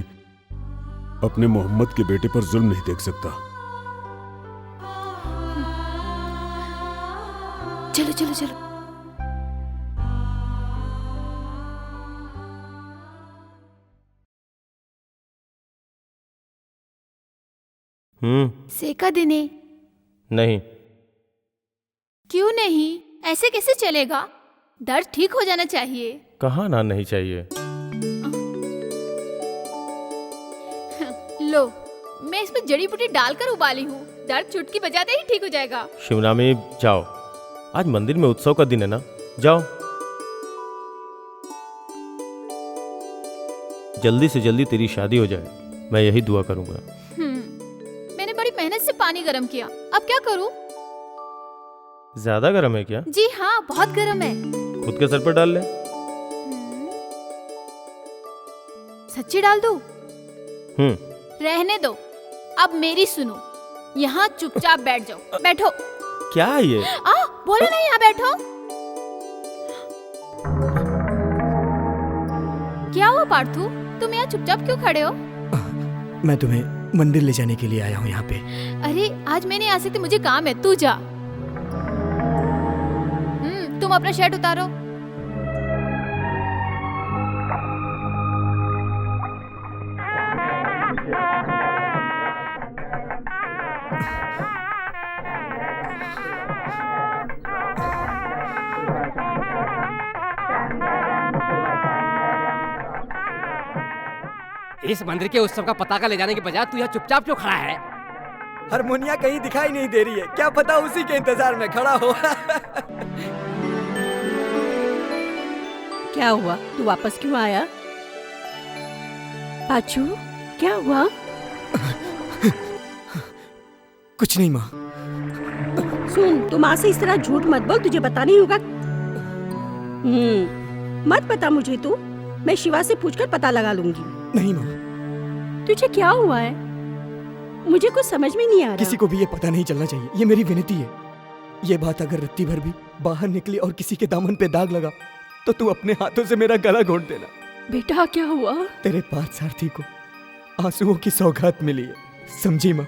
अपने मोहम्मद के बेटे पर जुल्म नहीं देख सकता। चलो चलो चलो। सेका देने? नहीं। क्यों नहीं? ऐसे कैसे चलेगा? दर्द ठीक हो जाना चाहिए। कहाँ ना नहीं चाहिए। लो, मैं इसमें जड़ी बूटी डालकर उबाली हूँ, दर्द चुटकी बजाते ही ठीक हो जाएगा। शिवनामी जाओ, आज मंदिर में उत्सव का दिन है ना, जाओ। जल्दी से जल्दी तेरी शादी हो जाए, मैं यही दुआ करूंगा। मैंने बड़ी मेहनत से पानी गर्म किया, अब क्या करूं? ज्यादा गर्म है क्या? जी हाँ, बहुत गर्म है। खुद के सर पर डाल ले। सच्ची डाल दूं? रहने दो, अब मेरी सुनो। यहाँ चुपचाप बैठ जाओ। बैठो। क्या ये? बोलो नहीं, यहाँ बैठो। क्या हुआ पार्थू, तुम यहाँ चुपचाप क्यों खड़े हो? मैं तुम्हें मंदिर ले जाने के लिए आया हूँ यहाँ पे। अरे आज मैं नहीं आ सकती, मुझे काम है, तू जा। तुम अपना शर्ट उतारो। इस मंदिर के उत्सव का पताका ले जाने के बजाय तू यहाँ चुपचाप क्यों खड़ा है? हारमोनिया कहीं दिखाई नहीं दे रही है, क्या पता उसी के इंतजार में खड़ा हो। क्या हुआ, तू वापस क्यों आया? पाचू, क्या हुआ? कुछ नहीं माँ। सुन, तू माँ से इस तरह झूठ मत बोल, तुझे पता नहीं होगा। मत बता मुझे तू, मैं शिवा से पूछकर पता लगा लूंगी। नहीं माँ। तुझे क्या हुआ है? मुझे कुछ समझ में नहीं आ रहा। किसी को भी ये पता नहीं चलना चाहिए, ये मेरी विनती है। ये बात अगर रत्ती भर भी बाहर निकली और किसी के दामन पे दाग लगा तो तू अपने हाथों से मेरा गला घोट देना। बेटा क्या हुआ? तेरे पार्थ सारथी को आंसुओं की सौगात मिली है, समझी माँ?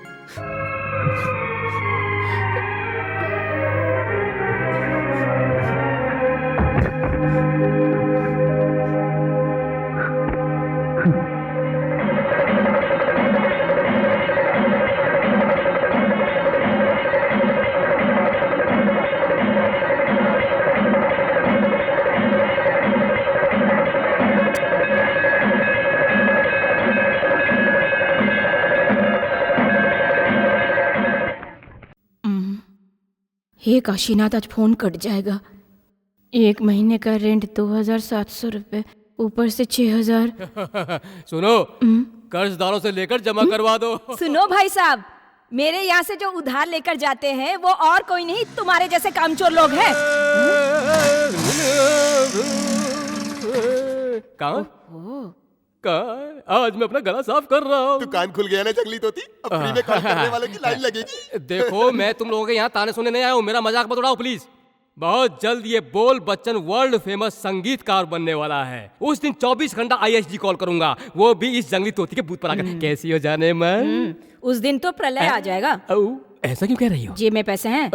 हे काशीनाथ, आज फोन कट जाएगा। 1 महीने का रेंट 2700 रुपए, ऊपर से 6000। सुनो, कर्जदारों से लेकर जमा करवा दो। सुनो भाई साहब, मेरे यहाँ से जो उधार लेकर जाते हैं वो और कोई नहीं, तुम्हारे जैसे कामचोर लोग हैं। आज मैं अपना गला साफ कर रहा हूँ। तू कान खुल गया ना जंगली तोती, अब फ्री में कॉल करने वालों की लाइन लगेगी। देखो, मैं तुम लोगों के यहाँ ताने सुनने नहीं आया हूँ, मेरा मजाक मत उड़ाओ प्लीज। बहुत जल्द ये बोल बच्चन वर्ल्ड फेमस संगीतकार बनने वाला है। उस दिन 24 घंटा ISD कॉल करूंगा, वो भी इस जंगली तोती के बूथ पर आकर। कैसी हो जाने मन? उस दिन तो प्रलय आ जाएगा। ऐसा क्यों कह रही हो? जेब में पैसे हैं।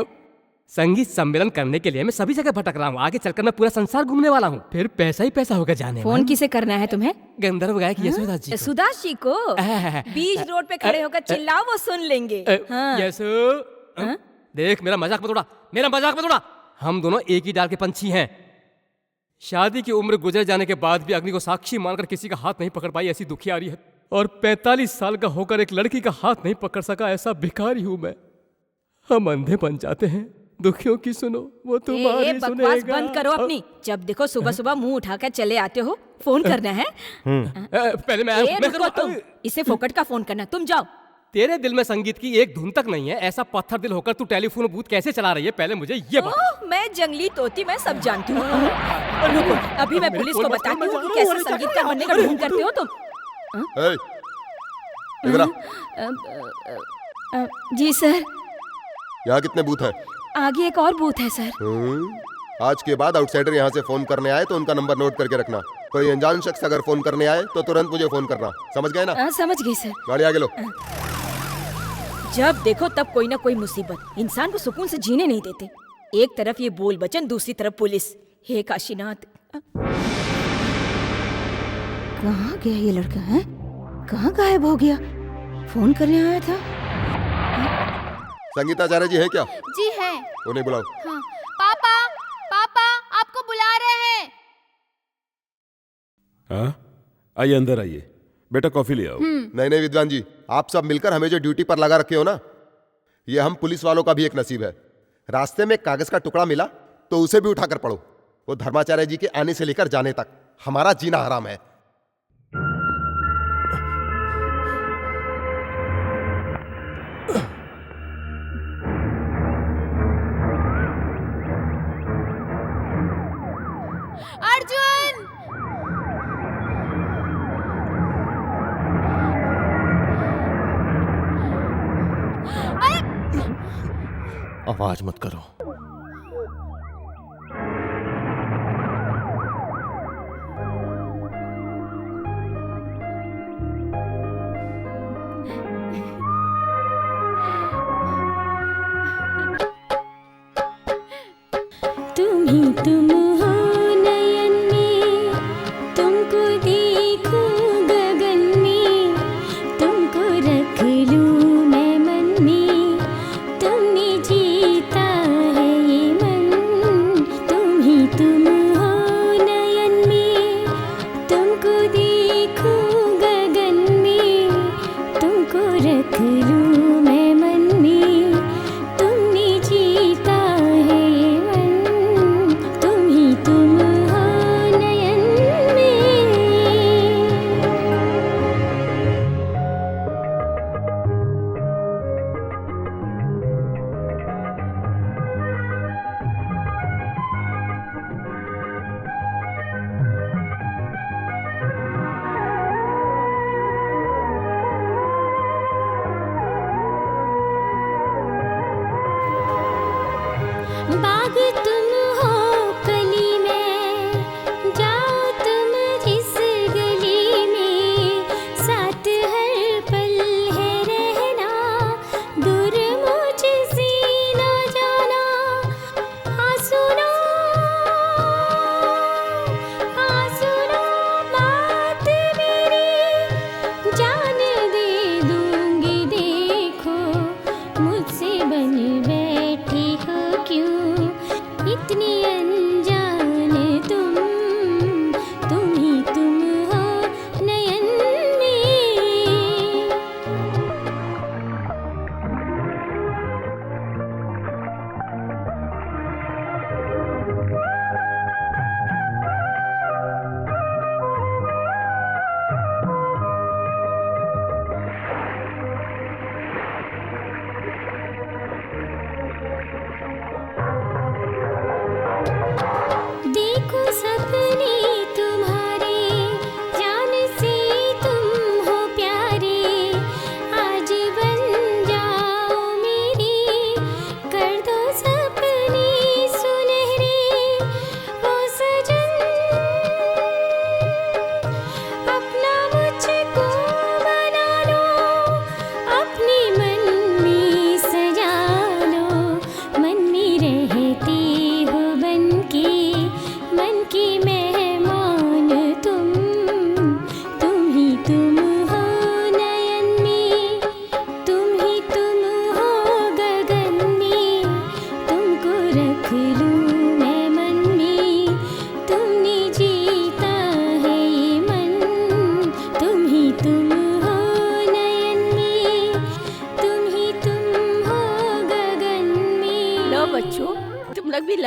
संगीत सम्मेलन करने के लिए मैं सभी जगह भटक रहा हूँ, आगे चलकर मैं पूरा संसार घूमने वाला हूँ, फिर पैसा ही पैसा होगा जाने। फोन किसे करना है तुम्हें? गंधर्व गायक यशोदास जी को। यशोदास जी को? बीच रोड पे खड़े होकर चिल्लाओ, वो सुन लेंगे। यशो देख मेरा मजाक मत उड़ा, मेरा मजाक मत उड़ा। हम दोनों एक ही डाल के पंछी हैं। शादी की उम्र गुजर जाने के बाद भी अग्नि को साक्षी मानकर किसी का हाथ नहीं पकड़ पाई ऐसी दुखियारी है, और 45 साल का होकर एक लड़की का हाथ नहीं पकड़ सका ऐसा भिखारी हूं मैं। हम अंधे बन जाते हैं, दुखियों की सुनो वो तुम्हारी बकवास सुनेगा। बंद करो अपनी। जब देखो सुबह सुबह मुंह उठाकर चले आते हो। फोन करना है? पहले मैं रुको तुम, इसे फोकट का फोन करना। तुम जाओ। तेरे दिल में संगीत की एक धुन तक नहीं है, ऐसा पत्थर दिल होकर तू टेलीफोन बूथ कैसे चला रही है? पहले मुझे ये बता। ओह, मैं जंगली तोती, मैं सब जानती हूँ। रुको, अभी मैं पुलिस को बताती हूँ कि कैसे संगीतकार बनने का ढोंग करते हो तुम। ए, इधर आ। जी सर। यहाँ कितने बूथ हैं? आगे एक और बूथ है सर। आज के बाद आउटसाइडर यहाँ से फोन करने आए तो उनका नंबर नोट करके रखना। कोई अनजान शख्स अगर फोन करने आए तो तुरंत मुझे फोन करना, समझ गए ना? समझ गई सर। गाड़ी आगे लो। जब देखो तब कोई ना कोई मुसीबत, इंसान को सुकून से जीने नहीं देते। एक तरफ ये बोल बचन, दूसरी तरफ पुलिस। हे काशीनाथ, कहाँ गया ये लड़का? है कहाँ गायब हो गया? फोन करने आया था। संगीताचार्य जी है क्या? जी है। उन्हें बुलाओ। हाँ। पापा, पापा आपको बुला रहे हैं। हाँ, आइए अंदर आइए। बेटा कॉफी ले आओ। नहीं विद्वान जी, आप सब मिलकर हमें जो ड्यूटी पर लगा रखे हो ना, ये हम पुलिस वालों का भी एक नसीब है। रास्ते में कागज का टुकड़ा मिला तो उसे भी उठाकर पढ़ो। वो धर्माचार्य जी के आने से लेकर जाने तक हमारा जीना हराम है। अर्जुन! आवाज मत करो। तुम ही तुम हो नयन में, तुमको देखूं गगन में, तुमको रख लूं मैं मन में, तुमने जीता है ये मन। तुम ही तुम हो नयन में, तुमको देखूं गगन में, तुमको रख लूं मैं मन में, तुमने जीता है ये मन। तुम ही तुम हो नयन में। बाग तुम हो कली में, जाओ तुम जिस गली में, साथ हर पल है रहना, दूर मुझसे ना जाना। हाँ सुनो बात मेरी, जान दे दूंगी देखो, मुझसे बन बैठी हो क्यों इतनी अनजान तुम ही तुम हो नयन में।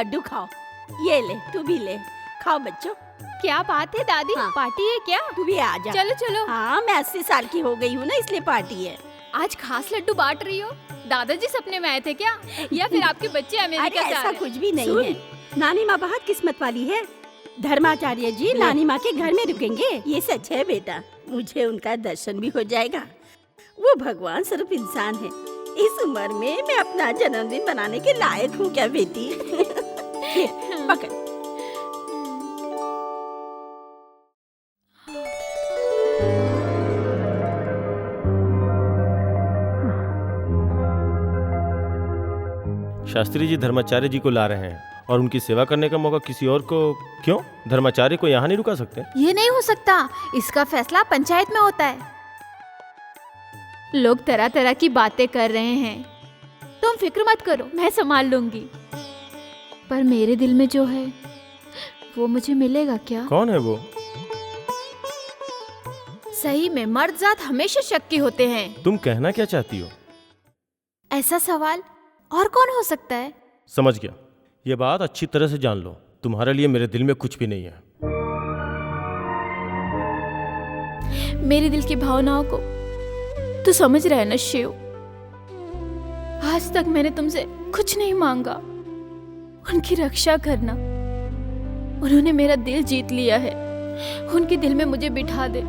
लड्डू खाओ। ये ले, तू भी ले, खाओ बच्चों। क्या बात है दादी, हाँ। पार्टी है क्या? तू भी आ जा। चलो चलो। हाँ, मैं 80 साल की हो गई हूँ ना, इसलिए पार्टी है। आज खास लड्डू बांट रही हो? दादाजी सपने में आए थे क्या, या फिर आपके बच्चे अरे अमेरिका से आ ऐसा रहे? कुछ भी नहीं है। नानी माँ बहुत किस्मत वाली है। धर्माचार्य जी नानी माँ के घर में रुकेंगे, ये सच है बेटा। मुझे उनका दर्शन भी हो जाएगा। वो भगवान स्वरूप इंसान है। इस उम्र में मैं अपना जन्मदिन बनाने के लायक हूँ क्या बेटी? ये, पकड़। शास्त्री जी धर्माचार्य जी को ला रहे हैं और उनकी सेवा करने का मौका किसी और को क्यों? धर्माचार्य को यहाँ नहीं रुका सकते? ये नहीं हो सकता, इसका फैसला पंचायत में होता है। लोग तरह तरह की बातें कर रहे हैं, तुम फिक्र मत करो, मैं संभाल लूंगी। पर मेरे दिल में जो है वो मुझे मिलेगा क्या? कौन है वो? सही में मर्द जात हमेशा शक्की होते हैं। तुम कहना क्या चाहती हो? ऐसा सवाल और कौन हो सकता है? समझ गया। ये बात अच्छी तरह से जान लो, तुम्हारे लिए मेरे दिल में कुछ भी नहीं है। मेरे दिल की भावनाओं को तू समझ रहा है ना शिव? आज तक मैंने तुमसे कुछ नहीं मांगा, उनकी रक्षा करना। उन्होंने मेरा दिल जीत लिया है, उनके दिल में मुझे बिठा दे।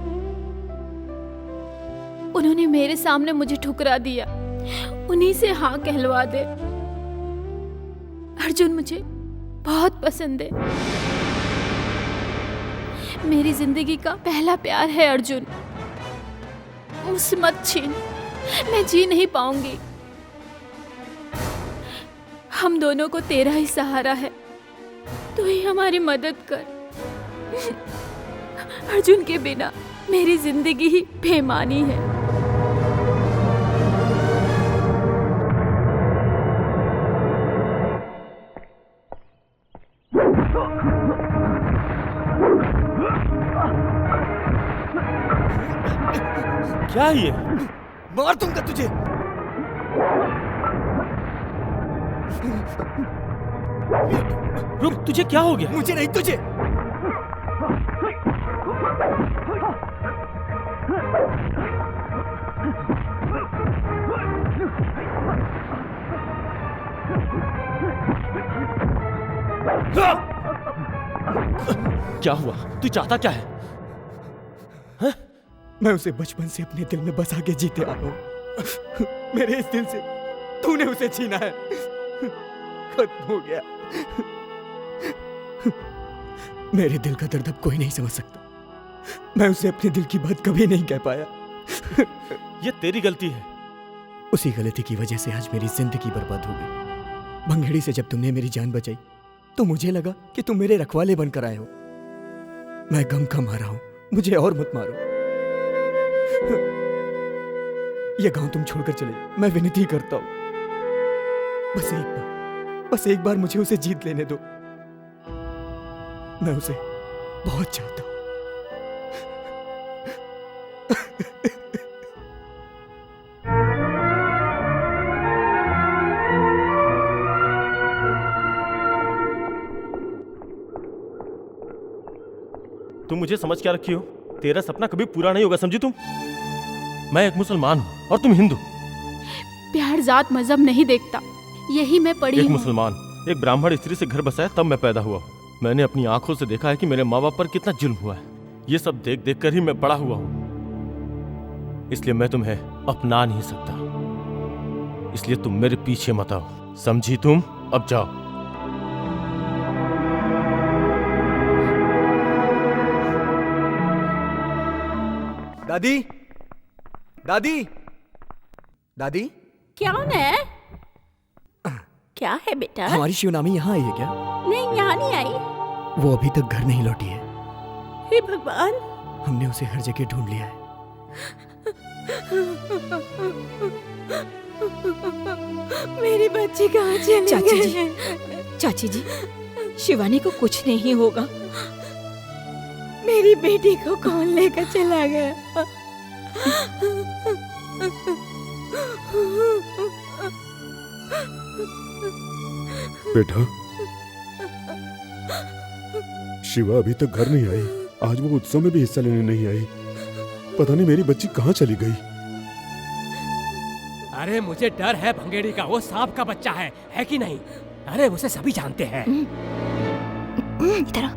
उन्होंने मेरे सामने मुझे ठुकरा दिया, उन्हीं से हाँ कहलवा दे। अर्जुन मुझे बहुत पसंद है, मेरी जिंदगी का पहला प्यार है अर्जुन। मुझसे मत छीन, मैं जी नहीं पाऊंगी। हम दोनों को तेरा ही सहारा है, तू ही हमारी मदद कर। अर्जुन के बिना मेरी जिंदगी ही बेमानी है। क्या ये? मार दूंगा तुझे। रुक, तुझे क्या हो गया? मुझे नहीं, तुझे। क्या हुआ? तू चाहता क्या है? मैं उसे बचपन से अपने दिल में बसा के जीते आ रहा हूं। मेरे इस दिल से तूने उसे छीना है, खत्म हो गया। मेरे दिल का दर्द अब कोई नहीं समझ सकता। मैं उसे अपने दिल की बात कभी नहीं कह पाया। ये तेरी गलती है। उसी गलती की वजह से आज मेरी जिंदगी बर्बाद हो गई। भंगेड़ी से जब तुमने मेरी जान बचाई तो मुझे लगा कि तुम मेरे रखवाले बनकर आए हो। मैं गम का मारा हूं, मुझे और मत मारो। ये गांव तुम छोड़कर चले जाओ, मैं विनती करता हूं। बस एक बार मुझे उसे जीत लेने दो। मैं उसे बहुत चाहता हूं। तुम मुझे समझ क्या रखी हो? तेरा सपना कभी पूरा नहीं होगा, समझी तुम? मैं एक मुसलमान हूँ और तुम हिंदू। प्यार जात मजहब नहीं देखता, यही मैं पढ़ी एक हूँ। मुसलमान एक ब्राह्मण स्त्री से घर बसाया तब मैं पैदा हुआ हूँ। मैंने अपनी आंखों से देखा है कि मेरे माँ बाप पर कितना जुल्म हुआ है। ये सब देख देख कर ही मैं बड़ा हुआ हूँ। इसलिए मैं तुम्हें अपना नहीं सकता। इसलिए तुम मेरे पीछे मत आओ, समझी तुम? अब जाओ। दादी, दादी, दादी। कौन है? क्या है बेटा? हमारी शिवनामी यहाँ आई है क्या? नहीं, यहाँ नहीं आई। वो अभी तक घर नहीं लौटी है। हे भगवान, हमने उसे हर जगह ढूंढ लिया है। मेरी बच्ची कहाँ चली चाची गई? जी, चाची जी, शिवानी को कुछ नहीं होगा। मेरी बेटी को कौन लेकर चला गया? बेटा, शिवा अभी तक घर नहीं आई। आज वो उत्सव में भी हिस्सा लेने नहीं आई। पता नहीं मेरी बच्ची कहाँ चली गई। अरे मुझे डर है भंगेड़ी का, वो सांप का बच्चा है कि नहीं? अरे उसे सभी जानते हैं। इधर आ।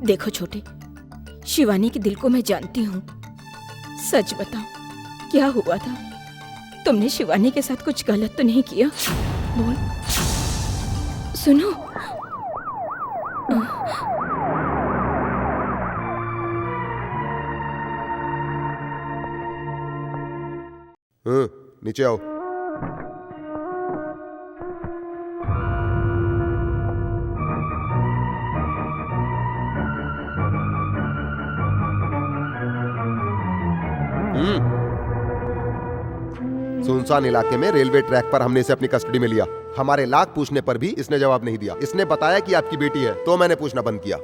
देखो छोटे, शिवानी के दिल को मैं जानती हूँ। सच बताओ, क्या हुआ था? तुमने शिवानी के साथ कुछ गलत तो नहीं किया? बोल। सुनो, नीचे आओ। सुनसान इलाके में रेलवे ट्रैक पर हमने इसे अपनी कस्टडी में लिया। हमारे लाख पूछने पर भी इसने जवाब नहीं दिया। इसने बताया कि आपकी बेटी है, तो मैंने पूछना बंद किया।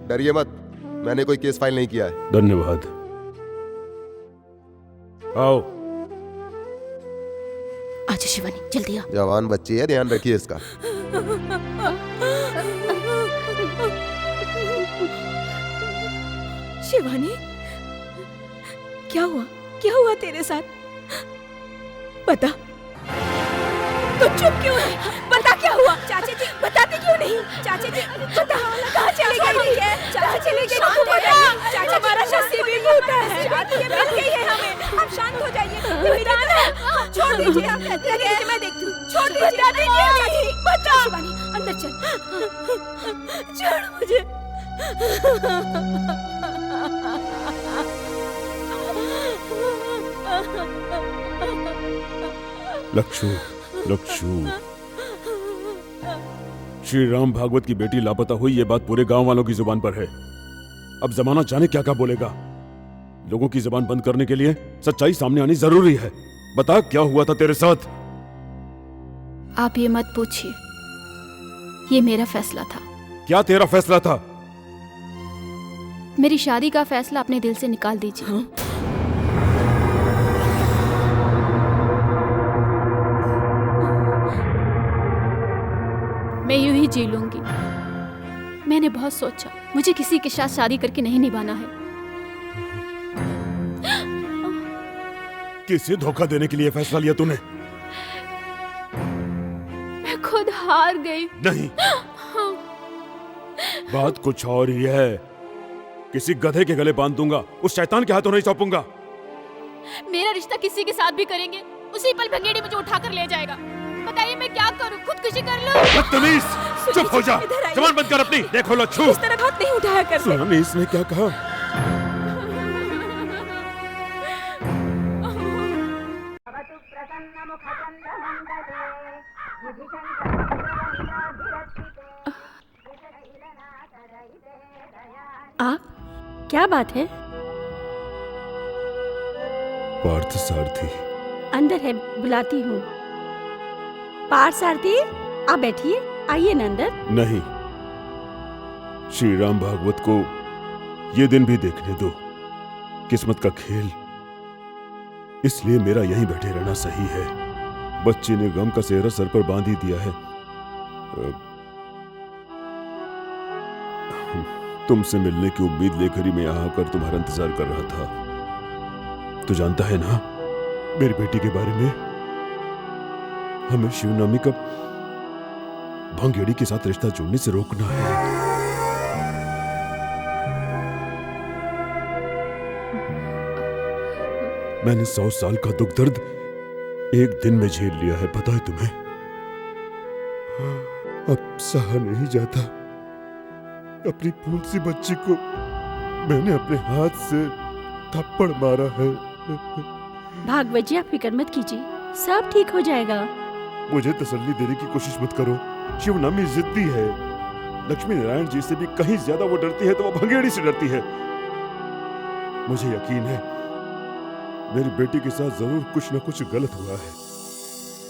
डरिए मत, मैंने कोई केस फाइल नहीं किया है। धन्यवाद। आओ। आजा शिवानी, जल्दी आ। जवान बच्ची है, ध्यान रखिए इसका। शिवानी, क्या हुआ? क्या हुआ तेरे साथ? बता। तो चुप क्यों है? बता क्या हुआ? चाची जी बताते क्यों नहीं? चाची जी बता, कहाँ चली गई है? कहाँ चली गई? चाची हमारा नसीब भी होता है। ये मिल गई है हमें। आप शांत हो जाइए। ये मेरी जान है। छोड़ दीजिए आप। मैं देखती हूँ। छोड़ दीजिए। बता शिवानी, अंदर चल। छोड़ मुझे। लक्षु, लक्षु, श्री राम भागवत की बेटी लापता हुई, ये बात पूरे गांव वालों की जुबान पर है। अब जमाना जाने क्या क्या बोलेगा। लोगों की जुबान बंद करने के लिए सच्चाई सामने आनी जरूरी है। बता, क्या हुआ था तेरे साथ? आप ये मत पूछिए, ये मेरा फैसला था। क्या तेरा फैसला था? मेरी शादी का फैसला अपने दिल से निकाल दीजिए। हाँ? मैं यूं ही जी लूंगी। मैंने बहुत सोचा, मुझे किसी के साथ शादी करके नहीं निभाना है। किसे धोखा देने के लिए फैसला लिया तूने? मैं खुद हार गई। नहीं, बात कुछ और ही है। किसी गधे के गले बांध दूंगा, उस शैतान के हाथों नहीं सौंपूंगा। मेरा रिश्ता किसी के साथ भी करेंगे, उसी पल भंगेड़ी मुझे उठा कर ले जाएगा। बताइए मैं क्या करूं? खुदकुशी कर लूं? बदतमीज, चुप हो जा। जबान बंद कर अपनी। देखो लच्छू, इस तरह हाथ नहीं उठाया कर। सुना नहीं इसने क्या कहा? आप, क्या बात है? पार्थ सारथी अंदर है, बुलाती हूँ। पार्थ सारथी, आप बैठिए, आइए ना अंदर। नहीं, श्री राम भागवत को ये दिन भी देखने दो। किस्मत का खेल, इसलिए मेरा यहीं बैठे रहना सही है। बच्चे ने गम का सेहरा सर पर बांध ही दिया है। तुमसे मिलने की उम्मीद लेकर ही मैं यहाँ आकर तुम्हारा इंतजार कर रहा था। तू जानता है ना मेरी बेटी के बारे में? हमें शिवनामी का भंगेड़ी के साथ रिश्ता जोड़ने से रोकना है। मैंने 100 साल का दुख दर्द एक दिन में झेल लिया है, पता है तुम्हें? अब सहा नहीं जाता। अपनी फूल सी बच्ची को मैंने अपने हाथ से थप्पड़ मारा है। भागवत जी, आप फिक्र मत कीजिए, सब ठीक हो जाएगा। मुझे तसल्ली देने की कोशिश मत करो। शिवनामी जिद्दी है। लक्ष्मी नारायण जी से भी कहीं ज्यादा वो डरती है तो वो भंगेड़ी से डरती है। मुझे यकीन है मेरी बेटी के साथ जरूर कुछ न कुछ गलत हुआ है।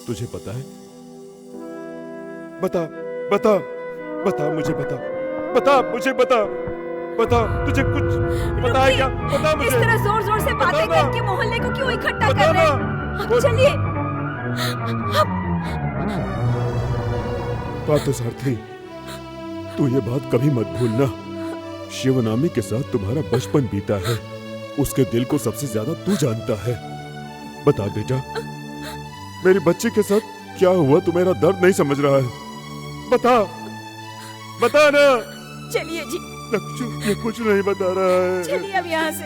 तुझे पता है? बता बता बता, मुझे बता, बता मुझे बता। बता, तुझे कुछ पता है क्या? बता मुझे। इस तरह जोर जोर से बातें करके मोहल्ले को क्यों इकट्ठा कर रहे हैं? अब चलिए। पार्थसारथी, तू ये बात कभी मत भूलना। शिवनामी के साथ तुम्हारा बचपन बीता है, उसके दिल को सबसे ज्यादा तू जानता है। बता बेटा, मेरी बच्ची के साथ क्या हुआ? तू मेरा दर्द नहीं समझ रहा है। बता, बता ना। चलिए जी। लक्ष्मी, ये कुछ नहीं बता रहा है। चलिए अब यहाँ से।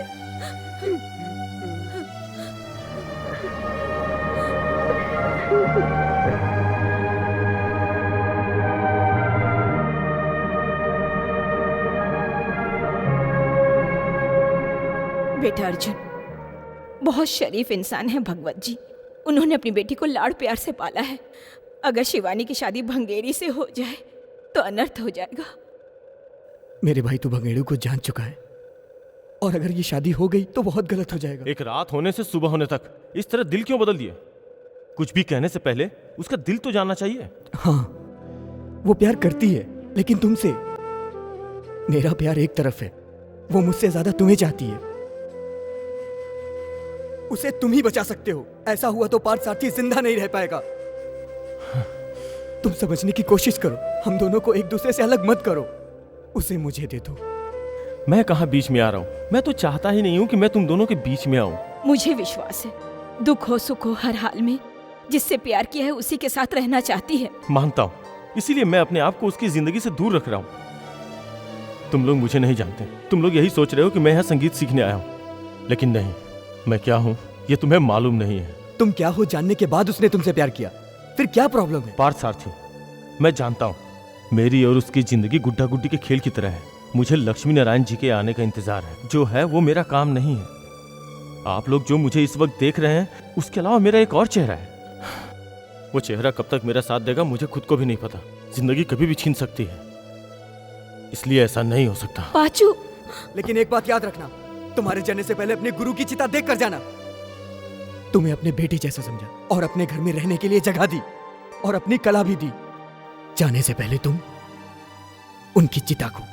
बेटा अर्जुन बहुत शरीफ इंसान है भगवत जी। उन्होंने अपनी बेटी को लाड़ प्यार से पाला है। अगर शिवानी की शादी भंगेरी से हो जाए तो अनर्थ हो जाएगा। मेरे भाई तो भंगेड़ू को जान चुका है, और अगर ये शादी हो गई तो बहुत गलत हो जाएगा। एक रात होने से सुबह होने तक इस तरह दिल क्यों बदल दिए? कुछ भी कहने से पहले उसका दिल तो जानना चाहिए। हाँ, वो प्यार करती है, लेकिन तुमसे। मेरा प्यार एक तरफ है, वो मुझसे ज्यादा तुम्हें चाहती है। उसे तुम ही बचा सकते हो। ऐसा हुआ तो पार्थसारथी जिंदा नहीं रह पाएगा। तुम समझने की कोशिश करो। हम दोनों को एक दूसरे से अलग मत करो। उसे मुझे दे दो। मैं कहाँ बीच में आ रहा हूँ? मैं तो चाहता ही नहीं हूँ कि मैं तुम दोनों के बीच में आऊँ। मुझे विश्वास है, दुख हो सुख हो हर हाल में जिससे प्यार किया है उसी के साथ रहना चाहती है। मानता हूँ, इसीलिए मैं अपने आप को उसकी जिंदगी से दूर रख रहा हूँ। तुम लोग मुझे नहीं जानते। तुम लोग यही सोच रहे हो कि मैं यहाँ संगीत सीखने आया हूँ, लेकिन नहीं, मैं क्या हूँ ये तुम्हें मालूम नहीं है। तुम क्या हो जानने के बाद उसने तुमसे प्यार किया, फिर क्या प्रॉब्लम है? पार्थसारथी, मैं जानता हूँ मेरी और उसकी जिंदगी गुड्डा गुड्डी के खेल की तरह है। मुझे लक्ष्मी नारायण जी के आने का इंतजार है। जो है वो मेरा काम नहीं है। आप लोग जो मुझे इस वक्त देख रहे हैं, उसके अलावा मेरा एक और चेहरा है। वो चेहरा कब तक मेरा साथ देगा मुझे खुद को भी नहीं पता। जिंदगी कभी भी छीन सकती है, इसलिए ऐसा नहीं हो सकता। पाचू, लेकिन एक बात याद रखना, तुम्हारे जाने से पहले अपने गुरु की चिता देख कर जाना। तुम्हें अपने बेटी जैसा समझा और अपने घर में रहने के लिए जगह दी और अपनी कला भी दी। जाने से पहले तुम उनकी चिता को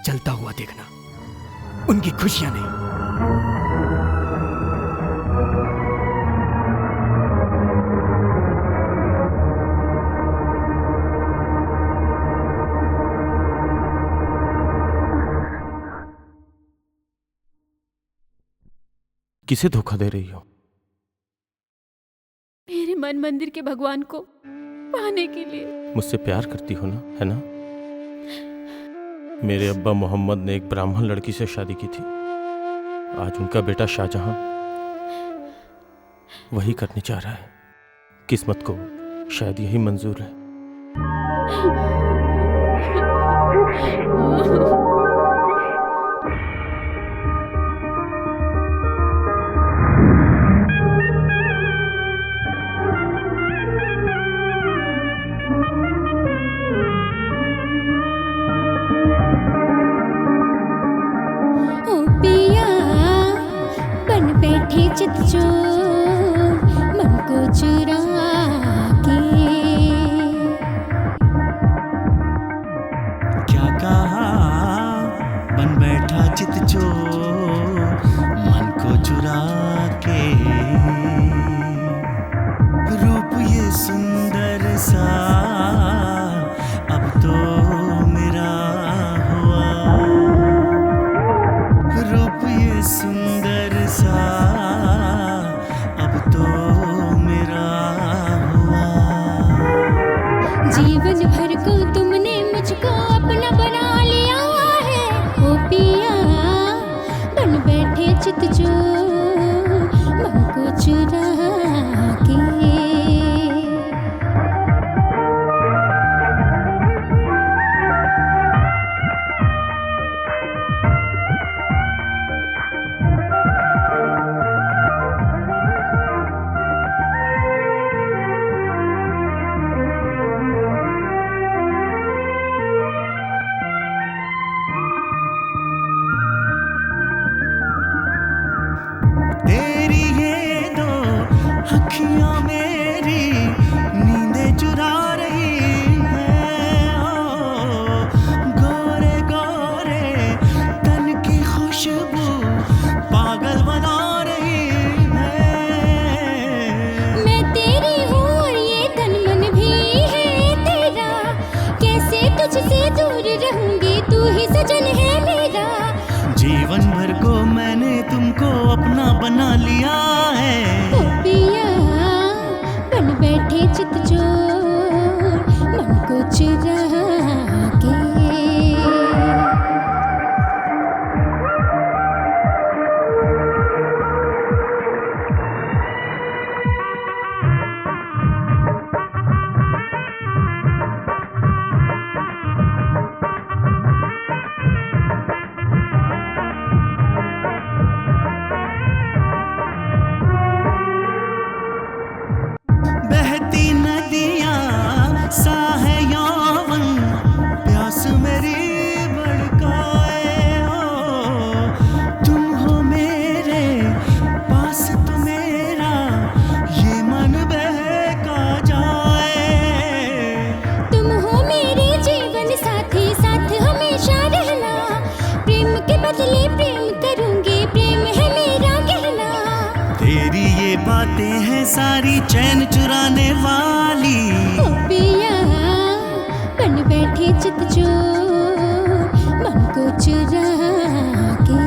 जलता हुआ देखना, उनकी खुशियां नहीं। किसे धोखा दे रही हो? मेरे मन मंदिर के भगवान को पाने के लिए। मुझसे प्यार करती हो ना, है ना? मेरे अब्बा मोहम्मद ने एक ब्राह्मण लड़की से शादी की थी। आज उनका बेटा शाहजहां वही करने जा रहा है। किस्मत को शायद यही मंजूर है। चित चोर मन को चुरा के, क्या कहा बन बैठा चित चोर मन को चुरा के। रूप ये सुंदर सा अब तो मेरा हुआ। रूप ये सुंदर सा बना लिया है। ओ पिया बन बैठे चित चोर मन को चुरा के। बहती नदियाँ सा है यौवन, प्यास मेरी भड़काए हो। तुम हो मेरे पास तो मेरा ये मन बहका जाए। तुम हो मेरे जीवन साथी, साथ हमेशा रहना। प्रेम के बदले प्रेम करूंगी, प्रेम है मेरा कहना। तेरी ये बातें हैं सारी चैन चुराने वाली। ओ पिया बन बैठे चित चोर मन को चुरा के।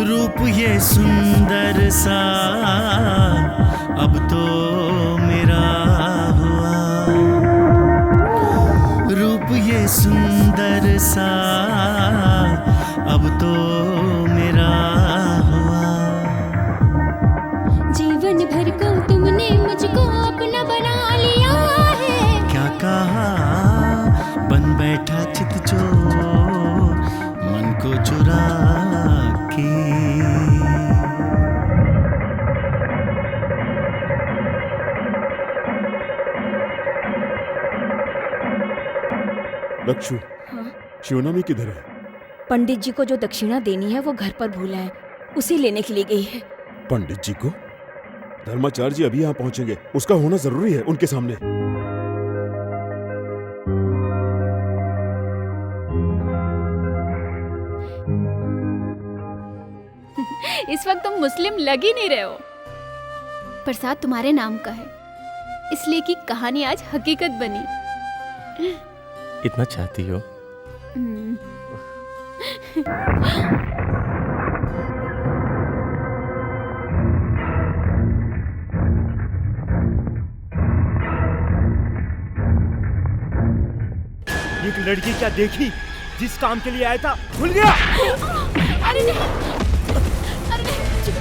रूप ये सुंदर सा अब तो मेरा हुआ। रूप ये सुंदर सा अब तो मेरा हुआ। जीवन भर को तुमने मुझको अपना बना लिया है। क्या कहा बन बैठा चित चोर मन को चुरा के। लक्षु, शिवनामी किधर है? पंडित जी को जो दक्षिणा देनी है वो घर पर भूला है, उसी लेने के लिए गई है। पंडित जी को? धर्माचार्य जी अभी यहाँ पहुंचेंगे, उसका होना जरूरी है उनके सामने। इस वक्त तुम मुस्लिम लग ही नहीं रहे हो। प्रसाद तुम्हारे नाम का है, इसलिए कि कहानी आज हकीकत बनी। इतना चाहती हो? एक लड़की क्या देखी, जिस काम के लिए आया था भूल गया। अरे नहीं, अरे नहीं,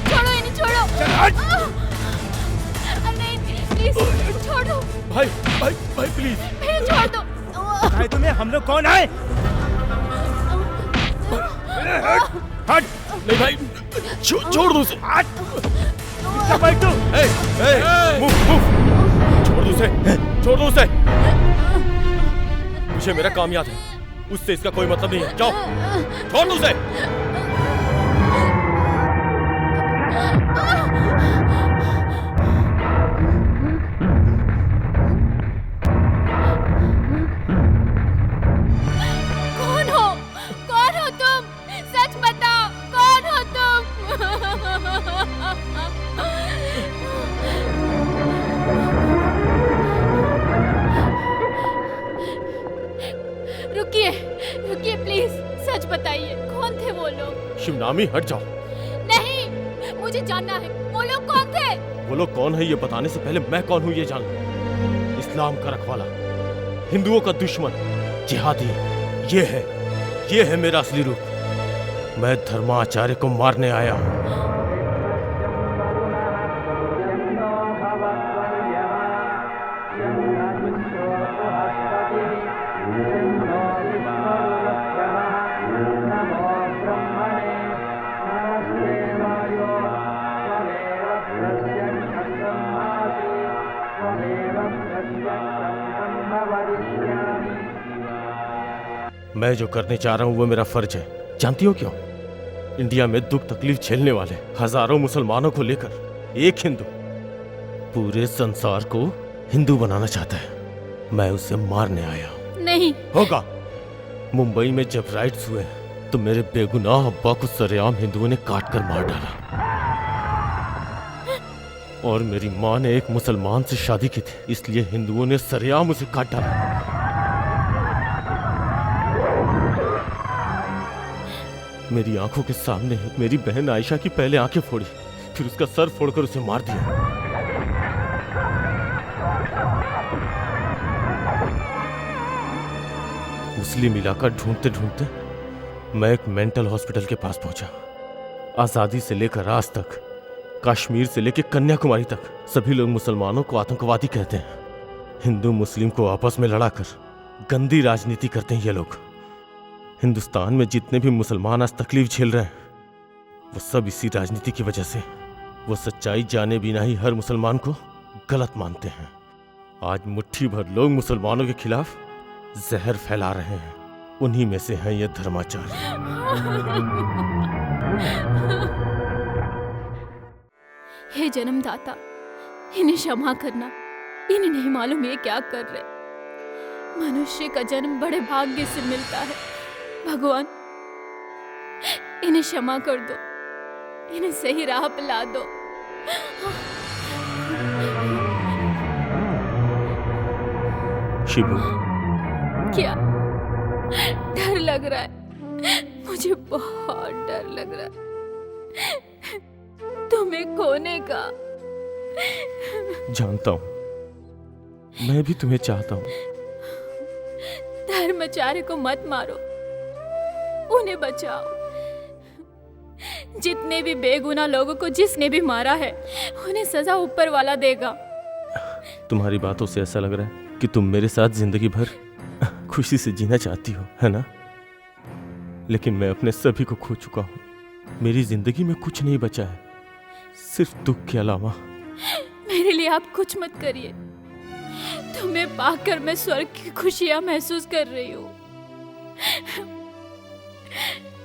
छोड़ो इन्हें, छोड़ो। अरे नहीं, प्लीज छोड़ दो। भाई भाई भाई प्लीज फिर छोड़ दो। भाई तुम्हें हम लोग कौन आए? हट। नहीं भाई, छोड़ दो उसे। हट। क्या भाई तू? मूव। छोड़ दो उसे, छोड़ दो उसे। मुझे मेरा काम याद है, उससे इसका कोई मतलब नहीं है। जाओ, छोड़ दो उसे। कौन हो तुम? सच बताओ, कौन हो तुम? रुकिए, रुकिए प्लीज, सच बताइए, कौन थे वो लोग? शिवनामी हट जाओ। नहीं, मुझे जानना है, वो लोग कौन थे? वो लोग कौन है ये बताने से पहले मैं कौन हूँ ये जान लो। इस्लाम का रखवाला, हिंदुओं का दुश्मन, जिहादी, ये है मेरा असली रूप। मैं धर्माचार्य को मारने आया हूँ। मैं जो करने चाह रहा हूँ वो मेरा फर्ज है। जानती हो क्यों? इंडिया में दुख तकलीफ झेलने वाले हजारों मुसलमानों को लेकर एक हिंदू पूरे संसार को हिंदू बनाना चाहता है। मैं उसे मारने आया हूँ। नहीं होगा। मुंबई में जब राइट्स हुए तो मेरे बेगुनाह अब्बा को सरेआम हिंदुओं ने काट कर मार डाला, और मेरी माँ ने एक मुसलमान से शादी की थी, इसलिए हिंदुओं ने सरेआम उसे काट डाला। मेरी आंखों के सामने मेरी बहन आयशा की पहले आंखें फोड़ी, फिर उसका सर फोड़कर उसे मार दिया। मुस्लिम इलाका ढूंढते ढूंढते मैं एक मेंटल हॉस्पिटल के पास पहुंचा। आजादी से लेकर आज तक, कश्मीर से लेकर कन्याकुमारी तक सभी लोग मुसलमानों को आतंकवादी कहते हैं। हिंदू मुस्लिम को आपस में लड़ाकर गंदी राजनीति करते हैं ये लोग। हिंदुस्तान में जितने भी मुसलमान आज तकलीफ झेल रहे हैं वो सब इसी राजनीति की वजह से। वो सच्चाई जाने बिना ही हर मुसलमान को गलत मानते हैं। आज मुट्ठी भर लोग मुसलमानों के खिलाफ जहर फैला रहे हैं। उन्हीं में से हैं ये धर्माचार्य। हे जन्मदाता, इन्हें क्षमा करना। इन्हें नहीं मालूम ये क्या कर रहे। मनुष्य का जन्म बड़े भाग्य से मिलता है। भगवान, इन्हें क्षमा कर दो, इन्हें सही राह पे ला दो। शिबू, क्या डर लग रहा है? मुझे बहुत डर लग रहा है तुम्हें खोने का। जानता हूं, मैं भी तुम्हें चाहता हूं। धर्माचार्य को मत मारो, उन्हें बचाओ। जितने भी बेगुनाह लोगों को जिसने भी मारा है उन्हें सजा ऊपर वाला देगा। तुम्हारी बातों से ऐसा लग रहा है कि तुम मेरे साथ जिंदगी भर खुशी से जीना चाहती हो, है ना? लेकिन मैं अपने सभी को खो चुका हूं। मेरी जिंदगी में कुछ नहीं बचा है, सिर्फ दुख के अलावा। मेरे लिए आप कुछ मत करिए। तुम्हें पाकर मैं स्वर्ग की खुशियां महसूस कर रही हूँ।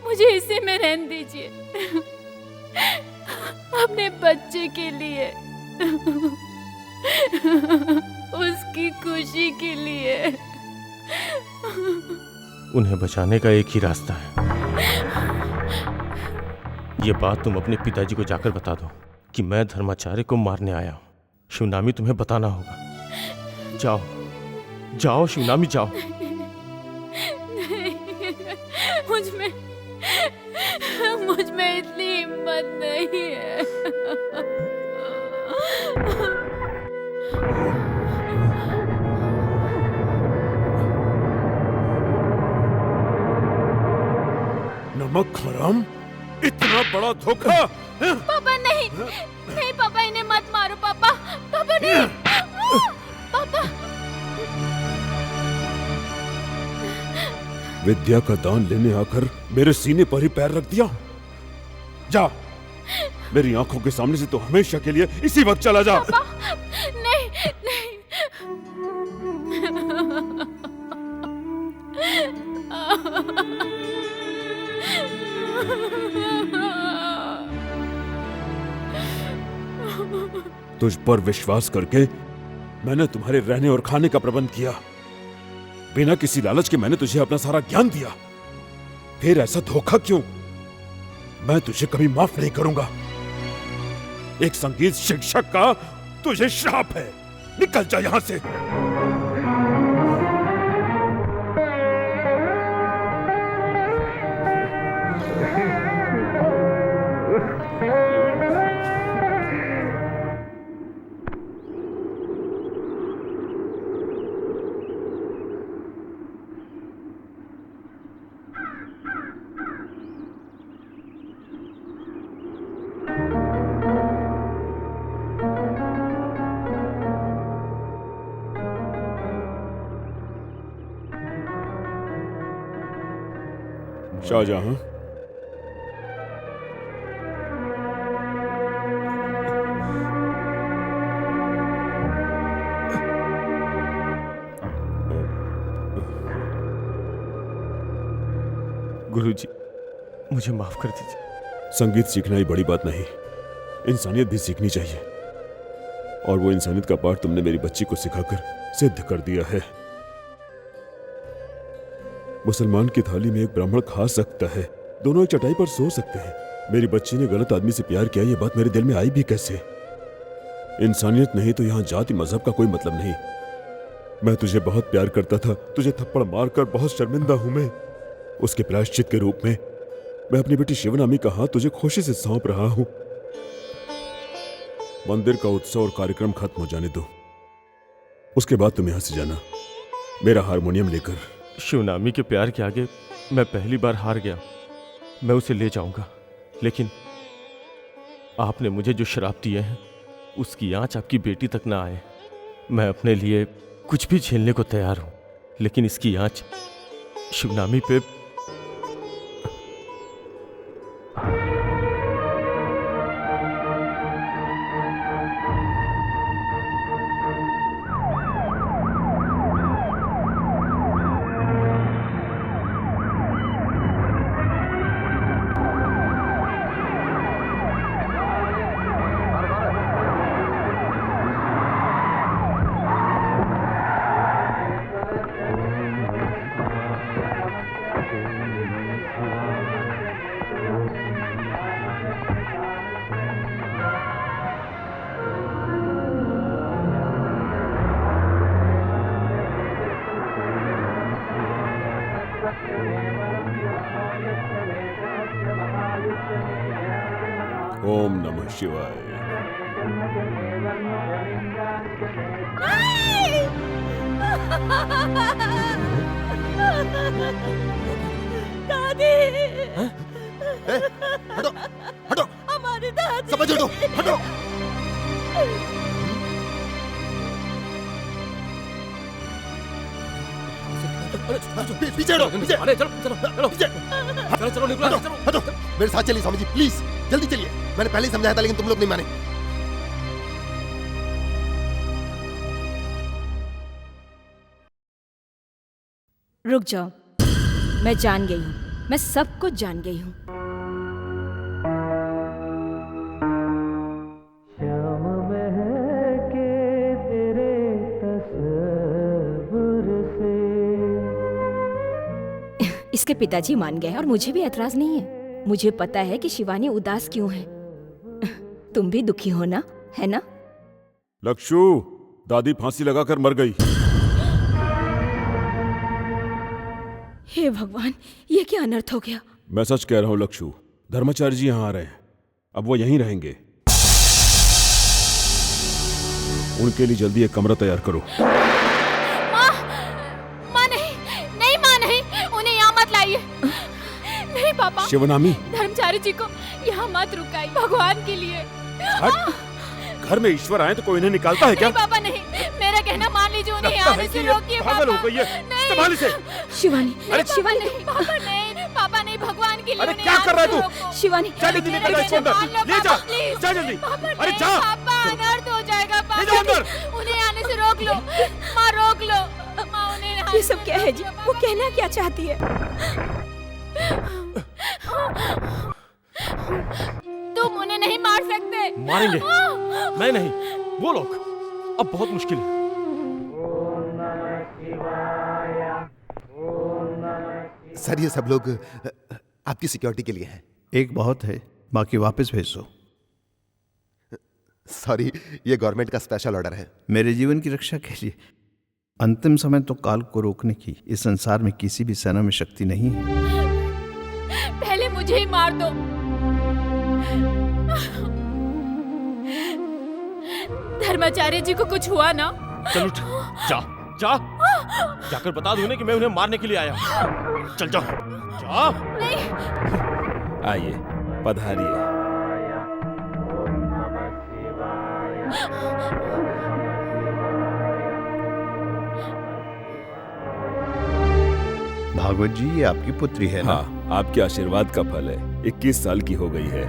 मुझे इसी में रहने दीजिए, अपने बच्चे के लिए, उसकी खुशी के लिए। उन्हें बचाने का एक ही रास्ता है। ये बात तुम अपने पिताजी को जाकर बता दो कि मैं धर्माचार्य को मारने आया हूँ। शिवनामी तुम्हें बताना होगा। जाओ जाओ शिवनामी, जाओ। मुझ में इतनी हिम्मत नहीं है। नमक हराम, इतना बड़ा धोखा। पापा नहीं, नहीं पापा, इन्हें मत मारो पापा। पापा नहीं, पापा। विद्या का दान लेने आकर मेरे सीने पर ही पैर रख दिया। जा, मेरी आंखों के सामने से तो हमेशा के लिए इसी वक्त चला जा। पापा, नहीं, नहीं। तुझ पर विश्वास करके मैंने तुम्हारे रहने और खाने का प्रबंध किया। बिना किसी लालच के मैंने तुझे अपना सारा ज्ञान दिया। फिर ऐसा धोखा क्यों? मैं तुझे कभी माफ नहीं करूंगा। एक संगीत शिक्षक का तुझे श्राप है। निकल जा यहां से। शाहजहां, गुरुजी, मुझे माफ कर दीजिए। संगीत सीखना ही बड़ी बात नहीं, इंसानियत भी सीखनी चाहिए। और वो इंसानियत का पाठ तुमने मेरी बच्ची को सिखाकर सिद्ध कर दिया है। मुसलमान की थाली में एक ब्राह्मण खा सकता है, दोनों एक चटाई पर सो सकते हैं। मेरी बच्ची ने गलत आदमी से प्यार किया, ये बात मेरे दिल में आई भी कैसे? इंसानियत नहीं तो यहाँ जाति मजहब का कोई मतलब नहीं। मैं तुझे बहुत प्यार करता था, तुझे थप्पड़ मारकर बहुत शर्मिंदा हूं मैं। उसके प्रायश्चित के रूप में मैं अपनी बेटी शिवनामी का हाथ तुझे खुशी से सौंप रहा हूं। मंदिर का उत्सव और कार्यक्रम खत्म हो जाने दो, उसके बाद तुम यहां से जाना मेरा हारमोनियम लेकर। शिवनामी के प्यार के आगे मैं पहली बार हार गया। मैं उसे ले जाऊंगा, लेकिन आपने मुझे जो श्राप दिए हैं उसकी आंच आपकी बेटी तक ना आए। मैं अपने लिए कुछ भी झेलने को तैयार हूं, लेकिन इसकी आंच शिवनामी पे। ओम नमः शिवाय। दादी, हटो हटो, हमारी दादी। समझ हटो हटो। पीछे हटो, पीछे। अरे चलो चलो चलो पीछे। चलो चलो निकलो, हटो हटो, मेरे साथ चलिए स्वामी जी, प्लीज जल्दी चलिए। मैंने पहले ही समझाया था लेकिन तुम लोग नहीं माने। रुक जाओ, मैं जान गई हूँ, मैं सब कुछ जान गई हूँ। श्याम महके तेरे तस्वीर से। इसके पिताजी मान गए और मुझे भी ऐतराज नहीं है। मुझे पता है कि शिवानी उदास क्यों है। तुम भी दुखी हो ना, है ना? लक्षु, दादी फांसी लगाकर मर गई। हे भगवान, ये क्या अनर्थ हो गया। मैं सच कह रहा हूं लक्षु, धर्माचार्य जी यहाँ आ रहे हैं, अब वो यहीं रहेंगे। उनके लिए जल्दी एक कमरा तैयार करो। माँ नहीं, नहीं माँ नहीं, उन्हें यहाँ मत लाइए। नहीं पापा, शिवनामी, धर्मचारी जी को यहाँ मत रुकाइए, भगवान के लिए। घर में ईश्वर आए तो कोई इन्हें निकालता है क्या? नहीं पापा नहीं, मेरा कहना मान लीजिए, उन्हें यहाँ आने से रोकिए पापा। पागल हो गई है, संभाल इसे। शिवानी, अरे शिवानी नहीं, पापा नहीं, पापा नहीं, भगवान के लिए। अरे क्या कर रहा है तू? शिवानी, जा जल्दी लेकर जा इसको अंदर, ले जा, जा जल्दी। अरे जा, पापा अनर्थ हो जाएगा ले जाओ पापा, अंदर। उन्हें आने से रोक लो, माँ रोक लो, माँ उन्हें। ये सब क्या है जी? वो कहना क्या चाहती है? तुम उन्हें नहीं मार सकते। मारेंगे, मैं नहीं, वो लोग। अब बहुत मुश्किल है। सर ये सब लोग आपकी सिक्योरिटी के लिए हैं। एक बहुत है, बाकी वापस भेज दो। सॉरी, ये गवर्नमेंट का स्पेशल ऑर्डर है। मेरे जीवन की रक्षा के लिए। अंतिम समय तो काल को रोकने की इस संसार में किसी भी सेना में शक्ति नहीं है। पहले मुझे ही मार दो। धर्माचार्य जी को कुछ हुआ ना? चल उठ, जा जा, जाकर बता दो उन्हें कि मैं उन्हें मारने के लिए आया हूं। चल जाओ, जा। नहीं। आइए, पधारिए। भागवत जी, ये आपकी पुत्री है ना? हाँ, आपके आशीर्वाद का फल है। 21 साल की हो गई है।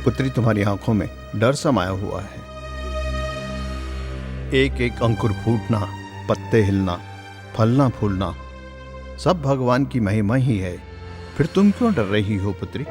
पुत्री, तुम्हारी आंखों में डर समाया हुआ है। एक एक अंकुर फूटना, पत्ते हिलना, फलना फूलना, सब भगवान की महिमा ही है। फिर तुम क्यों डर रही हो पुत्री?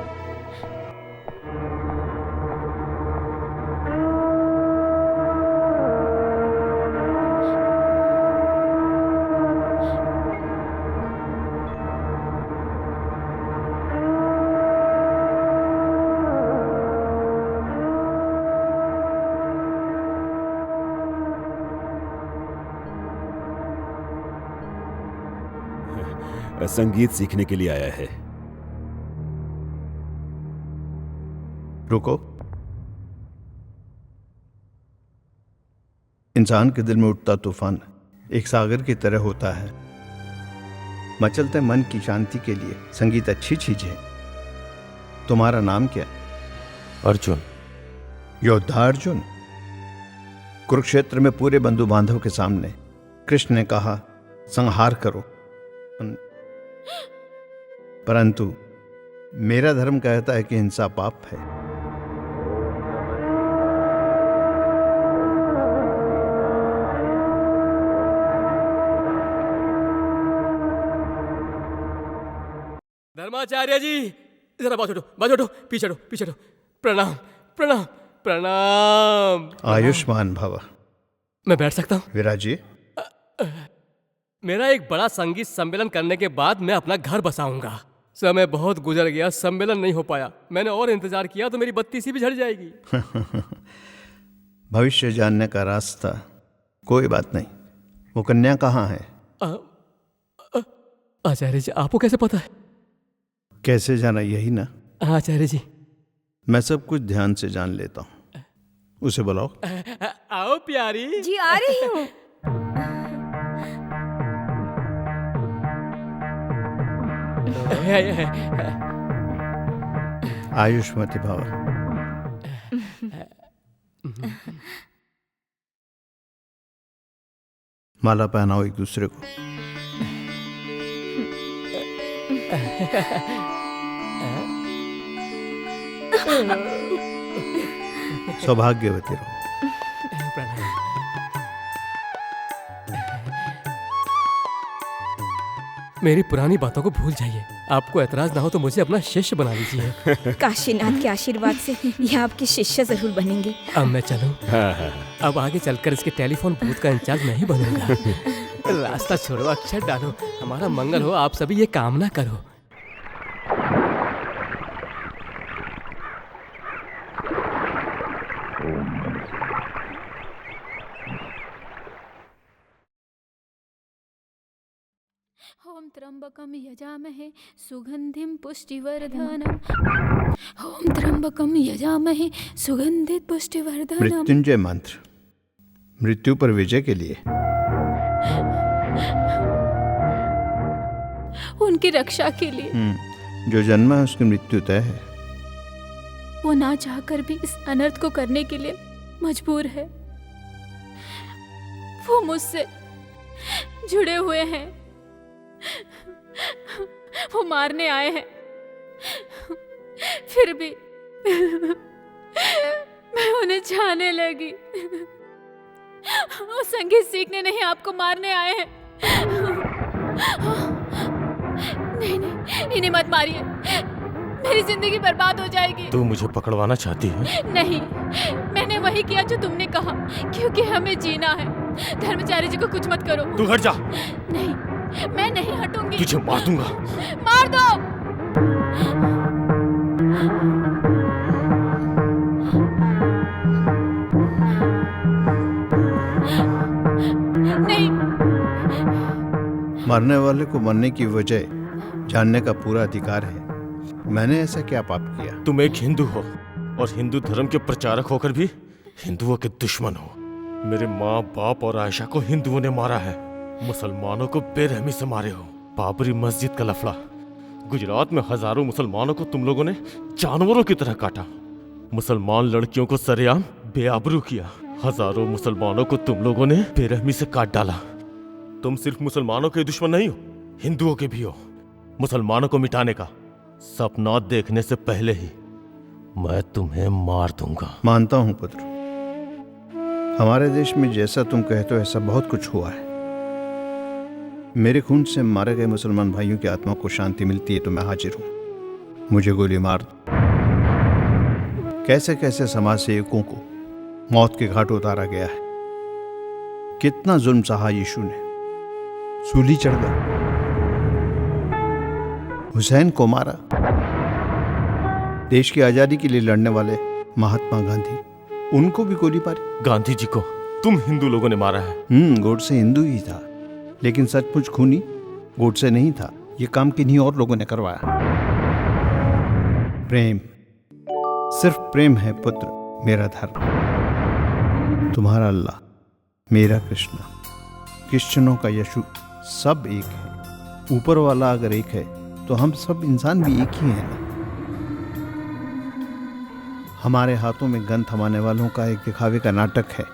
वह संगीत सीखने के लिए आया है। रुको। इंसान के दिल में उठता तूफान एक सागर की तरह होता है। मचलते मन की शांति के लिए संगीत अच्छी चीज है। तुम्हारा नाम क्या? अर्जुन। योद्धा अर्जुन। कुरुक्षेत्र में पूरे बंधु बांधव के सामने कृष्ण ने कहा संहार करो, परंतु मेरा धर्म कहता है कि हिंसा पाप है। धर्माचार्य जी जरा बात हटो, पीछे हटो। प्रणाम प्रणाम प्रणाम। आयुष्मान भव। मैं बैठ सकता हूँ? विराज जी, मेरा एक बड़ा संगीत सम्मेलन करने के बाद मैं अपना घर बसाऊंगा। समय बहुत गुजर गया, सम्मेलन नहीं हो पाया। मैंने और इंतजार किया तो मेरी बत्ती सी भी झड़ जाएगी। भविष्य जानने का रास्ता। कोई बात नहीं। वो कन्या कहाँ है? आचार्य जी आपको कैसे पता है? कैसे जाना, यही ना? आचार्य जी मैं सब कुछ ध्यान से जान लेता हूँ। उसे बुलाओ। आओ प्यारी जी आ रही हूँ। आयुष्मती भव। माला पहनाओ एक दूसरे को। सौभाग्यवती रहो। मेरी पुरानी बातों को भूल जाइए। आपको एतराज ना हो तो मुझे अपना शिष्य बना लीजिए। काशीनाथ के आशीर्वाद से ये आपके शिष्य जरूर बनेंगे। अब मैं चलूं? अब आगे चलकर इसके टेलीफोन बूथ का इंचार्ज मैं ही बनूंगा। रास्ता छोड़ो, अक्षर डालो, हमारा मंगल हो, आप सभी ये कामना करो। ओम त्र्यंबकम यजामहे सुगंधिम पुष्टिवर्धनम। ओम त्र्यंबकम यजामहे सुगंधित पुष्टिवर्धनम। मृत्युंजय मंत्र मृत्यु पर विजय के लिए। उनकी रक्षा के लिए। जो जन्मा है उसकी मृत्यु तय है। वो ना चाहकर भी इस अनर्थ को करने के लिए मजबूर है। वो मुझसे जुड़े हुए हैं। वो मारने आए हैं, फिर भी मैं उन्हें चाहने लगी। वो संगीत सीखने नहीं, आपको मारने आए हैं। नहीं नहीं, इन्हें मत मारिए, मेरी जिंदगी बर्बाद हो जाएगी। तू मुझे पकड़वाना चाहती है? नहीं, मैंने वही किया जो तुमने कहा, क्योंकि हमें जीना है। धर्माचार्य जी को कुछ मत करो। तू हट जा। नहीं, मैं नहीं हटूंगी। तुझे मार दूंगा। मार दो। नहीं। मरने वाले को मरने की वजह जानने का पूरा अधिकार है। मैंने ऐसा क्या पाप किया? तुम एक हिंदू हो और हिंदू धर्म के प्रचारक होकर भी हिंदुओं के दुश्मन हो। मेरे माँ बाप और आयशा को हिंदुओं ने मारा है। मुसलमानों को बेरहमी से मारे हो। बाबरी मस्जिद का लफड़ा, गुजरात में हजारों मुसलमानों को तुम लोगों ने जानवरों की तरह काटा। मुसलमान लड़कियों को सरेआम बेआबरू किया। हजारों मुसलमानों को तुम लोगों ने बेरहमी से काट डाला। तुम सिर्फ मुसलमानों के दुश्मन नहीं हो, हिंदुओं के भी हो। मुसलमानों को मिटाने का सपना देखने से पहले ही मैं तुम्हें मार दूंगा। मानता हूं पुत्र, हमारे देश में जैसा तुम कहते हो ऐसा बहुत कुछ हुआ है। मेरे खून से मारे गए मुसलमान भाइयों की आत्मा को शांति मिलती है तो मैं हाजिर हूं। मुझे गोली मार दो। कैसे कैसे समाज सेवकों को मौत के घाट उतारा गया है। कितना जुल्म सहा यीशु ने। सूली चढ़कर हुसैन को मारा। देश की आजादी के लिए लड़ने वाले महात्मा गांधी, उनको भी गोली मारी। गांधी जी को तुम हिंदू लोगों ने मारा है। गोडसे हिंदू ही था, लेकिन सचमुच खूनी गोडसे नहीं था। ये काम किन्हीं और लोगों ने करवाया। प्रेम, सिर्फ प्रेम है पुत्र मेरा धर्म। तुम्हारा अल्लाह, मेरा कृष्ण, क्रिश्चियनों का यीशु, सब एक है। ऊपर वाला अगर एक है तो हम सब इंसान भी एक ही हैं ना। हमारे हाथों में गन थमाने वालों का एक दिखावे का नाटक है।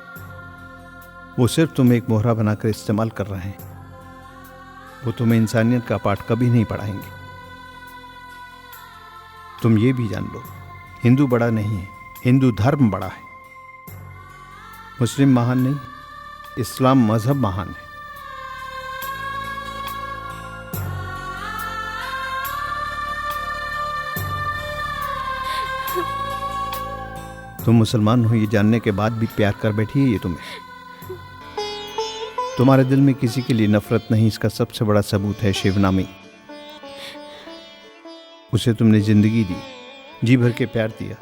वो सिर्फ तुम्हें एक मोहरा बनाकर इस्तेमाल कर रहे हैं। वो तुम्हें इंसानियत का पाठ कभी नहीं पढ़ाएंगे। तुम ये भी जान लो, हिंदू बड़ा नहीं है, हिंदू धर्म बड़ा है। मुस्लिम महान नहीं, इस्लाम मजहब महान है। तुम मुसलमान हो ये जानने के बाद भी प्यार कर बैठी है ये तुम्हें। तुम्हारे दिल में किसी के लिए नफरत नहीं, इसका सबसे बड़ा सबूत है शिवनामी। उसे तुमने जिंदगी दी, जी भर के प्यार दिया।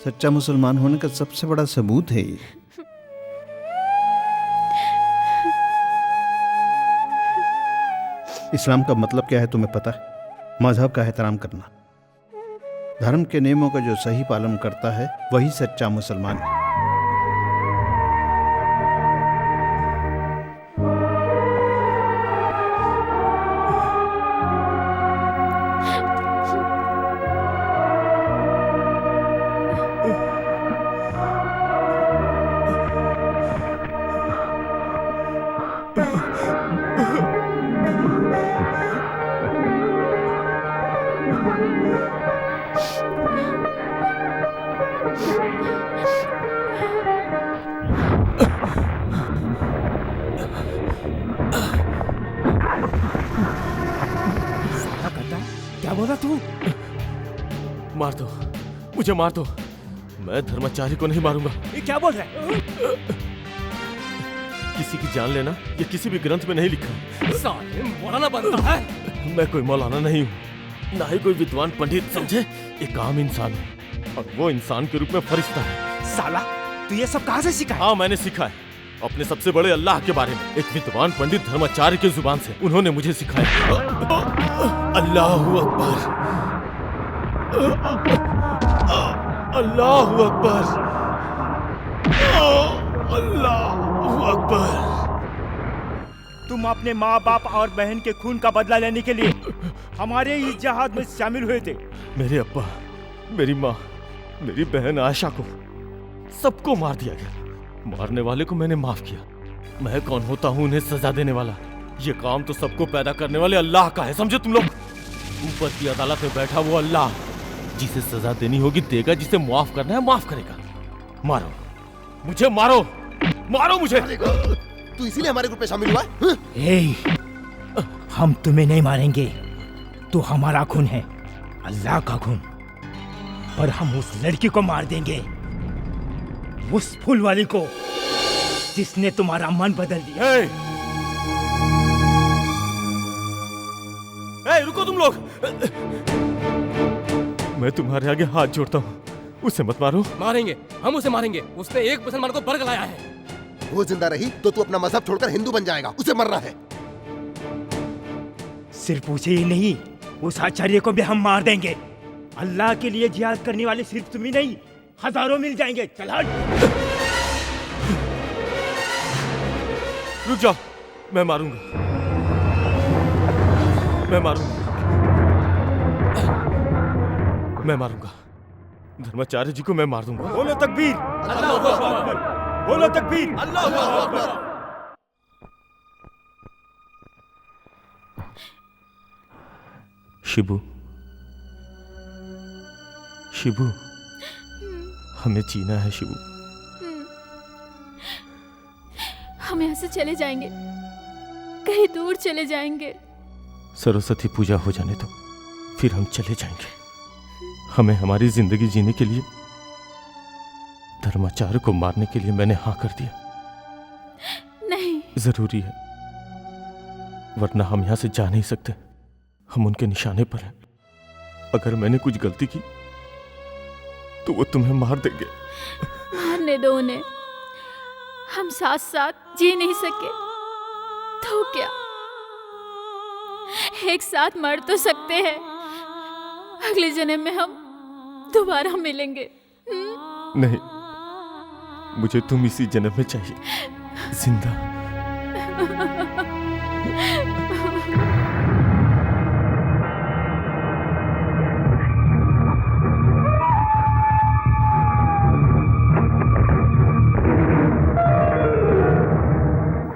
सच्चा मुसलमान होने का सबसे बड़ा सबूत है ये। इस्लाम का मतलब क्या है तुम्हें पता है? मजहब का एहतराम करना। धर्म के नियमों का जो सही पालन करता है वही सच्चा मुसलमान है। क्या बोला तू? मार दो, मुझे मार दो। मैं धर्माचार्य को नहीं मारूंगा। ये क्या बोल रहा है? किसी की जान लेना ये किसी भी ग्रंथ में नहीं लिखा। साले मौलाना बनता है। मैं कोई मौलाना नहीं हूँ, ना ही कोई विद्वान पंडित, समझे? एक आम इंसान हूँ और वो इंसान के रूप में फरिश्ता है। साला तू ये सब कहाँ से सीखा? हाँ, मैंने सीखा है अपने सबसे बड़े अल्लाह के बारे में। एक विद्वान पंडित धर्माचार्य की जुबान से उन्होंने मुझे सिखाया। अल्लाहु अकबर, अल्लाहु अकबर, अल्लाहु अकबर। तुम अपने माँ बाप और बहन के खून का बदला लेने के लिए हमारे इस जहाद में शामिल हुए थे। मेरे अब्बा, मेरी माँ, मेरी बहन आयशा को सबको मार दिया गया। मारने वाले को मैंने माफ किया। मैं कौन होता हूँ उन्हें सजा देने वाला? ये काम तो सबको पैदा करने वाले अल्लाह का है, समझे तुम लोग? ऊपर की अदालत में बैठा वो अल्लाह, जिसे सजा देनी होगी देगा, जिसे माफ करना है माफ करेगा। मारो मुझे, मारो, मारो मुझे। तू इसीलिए हमारे ग्रुप में शामिल हुआ है? हम तुम्हें नहीं मारेंगे, तो हमारा खून है, अल्लाह का खून। और हम उस लड़की को मार देंगे, उस फूल वाली को, जिसने तुम्हारा मन बदल दिया। रुको तुम लोग, मैं तुम्हारे आगे हाथ जोड़ता हूँ, उसे मत मारो। मारेंगे, हम उसे मारेंगे। उसने एक मुसलमान को बर्ग लाया है। वो जिंदा रही तो तू अपना मजहब छोड़कर हिंदू बन जाएगा। उसे मरना है। सिर्फ उसे ही नहीं, उस आचार्य को भी हम मार देंगे। अल्लाह के लिए जिहाद करने वाले सिर्फ तुम ही नहीं, हजारों मिल जाएंगे। चल हट। रुक जाओ, मैं मारूंगा, मैं मारूंगा, मैं मारूंगा। धर्माचार्य जी को मैं मार दूंगा। बोलो तकबीर, अल्लाहू अकबर, बोलो तकबीर, अल्लाहू अकबर। शिबू, शिबू, हमें जीना है शिबू। हम यहाँ से चले जाएंगे, कहीं दूर चले जाएंगे। सरस्वती पूजा हो जाने दो, फिर हम चले जाएंगे। हमें हमारी जिंदगी जीने के लिए, धर्माचार्य को मारने के लिए मैंने हाँ कर दिया। नहीं, जरूरी है, वरना हम यहाँ से जा नहीं सकते। हम उनके निशाने पर हैं। अगर मैंने कुछ गलती की तो वो तुम्हें मार देंगे। मारने दो उन्हें, हम साथ साथ जी नहीं सके तो क्या? एक साथ मर तो सकते हैं, अगले जन्म में हम दोबारा मिलेंगे। नहीं, मुझे तुम इसी जन्म में चाहिए, जिंदा।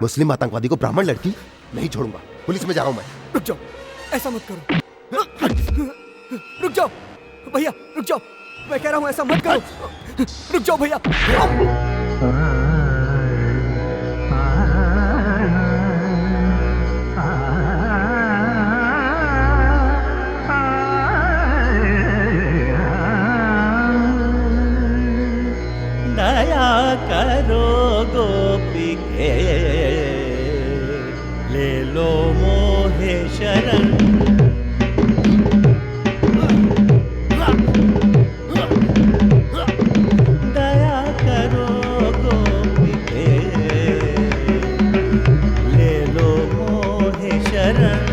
मुस्लिम आतंकवादी को ब्राह्मण लड़की नहीं छोड़ूंगा। पुलिस में जा रहा हूं मैं। रुक जाओ, ऐसा मत करो। रुक जाओ भैया, रुक जाओ, मैं कह रहा हूं ऐसा मत करो। रुक जाओ भैया। दया करो गोपी के, ले लो मोहे शरण। दया करो गोपी के, ले लो मोहे शरण।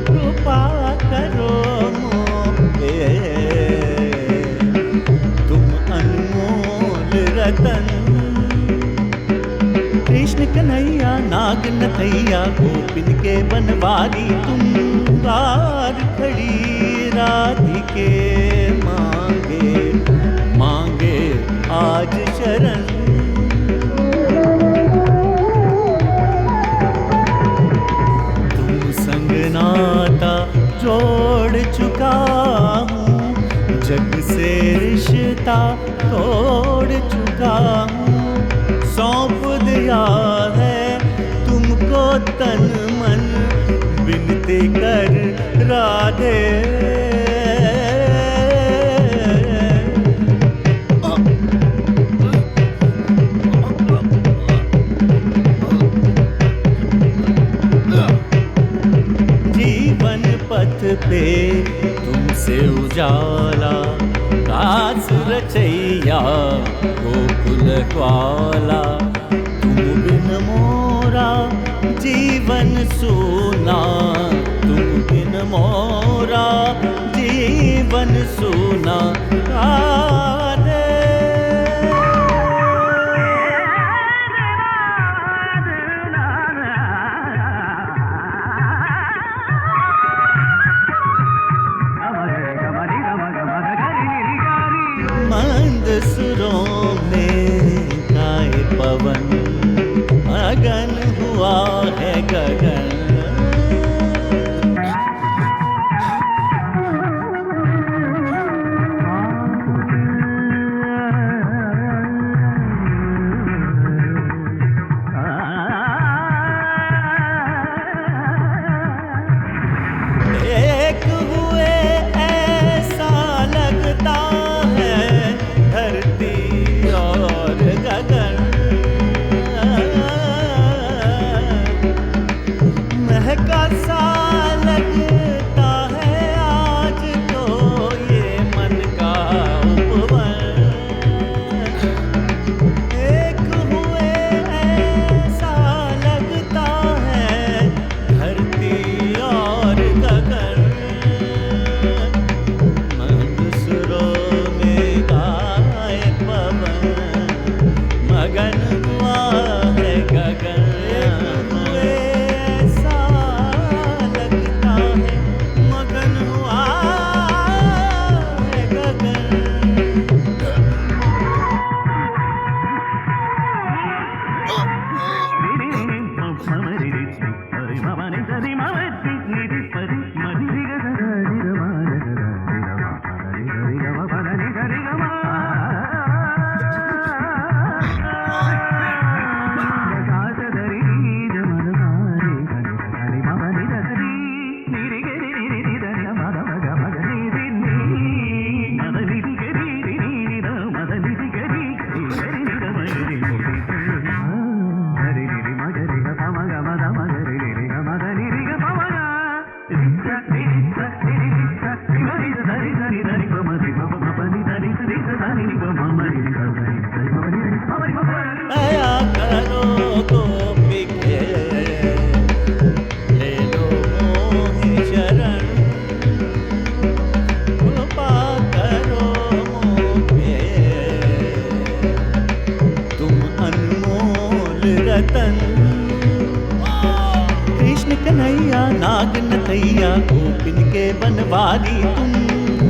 कृपा करो मोहे, रतन। कृष्ण कन्हैया नाग नथैया, गोपिन के बनवारी तुम। द्वार खड़ी राधिके मांगे, मांगे आज शरण। तुम संग नाता जोड़ चुका हूँ, जग से रिश्ता तोड़ चुका हूँ। सौंप दिया है तुमको तन मन, विनती कर राधे। जीवन पथ पे तुमसे उजाला, दास रचैया गोकुल ग्वाला। तुम बिन मोरा जीवन सूना, तुम बिन मोरा जीवन सूना। राधे मंद सुरों में गाए पवन, मगन हुआ है गगन। एक हुए ऐसा लगता है धरती और गगन। महका सा लगता है आज तो ये मन का उपवन। एक हुए ऐसा लगता है धरती और गगन। मंद सुरों में गाए पवन, मगन हुआ है गगन। ऐसा लगता है मगन हुआ है गगन। दया करो गोपी के, ले लो कैया गोपिन के बनवारी तुम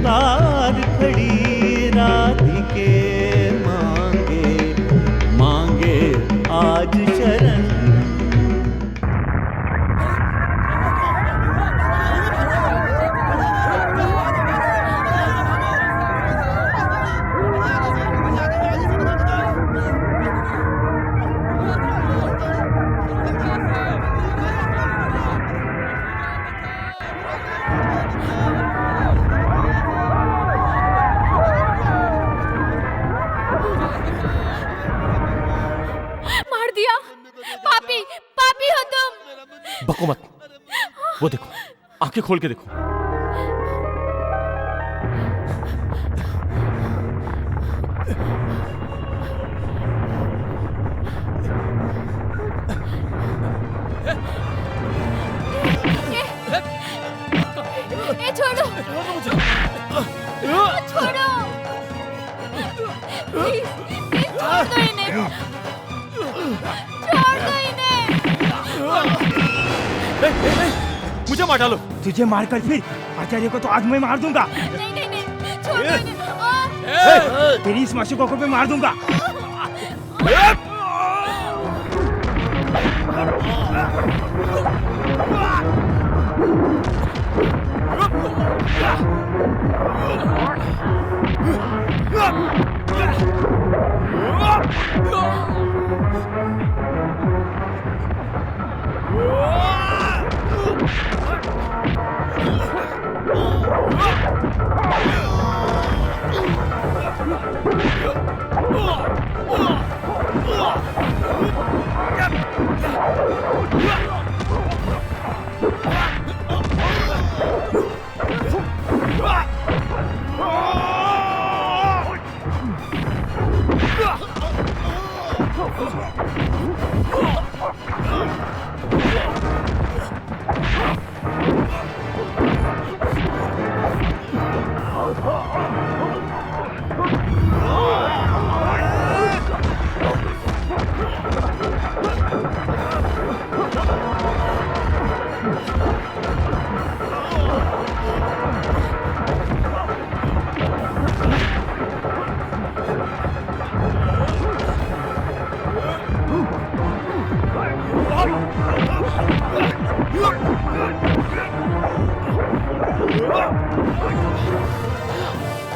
तार खड़ी राधिके मांगे मांगे आज शरण। मार दिया। पापी पापी हो तुम। बको मत, वो देखो, आंखें खोल के देखो। ए छोड़ो मुझे, छोड़ो प्लीज, छोड़ दो इन्हें, छोड़ दो इन्हें। मुझे मार डालो। तुझे मारकर फिर आचार्य को तो आज मैं मार दूंगा। नहीं नहीं नहीं, छोड़ दो इन्हें। तेरी इस मासूकों को मैं मार दूंगा।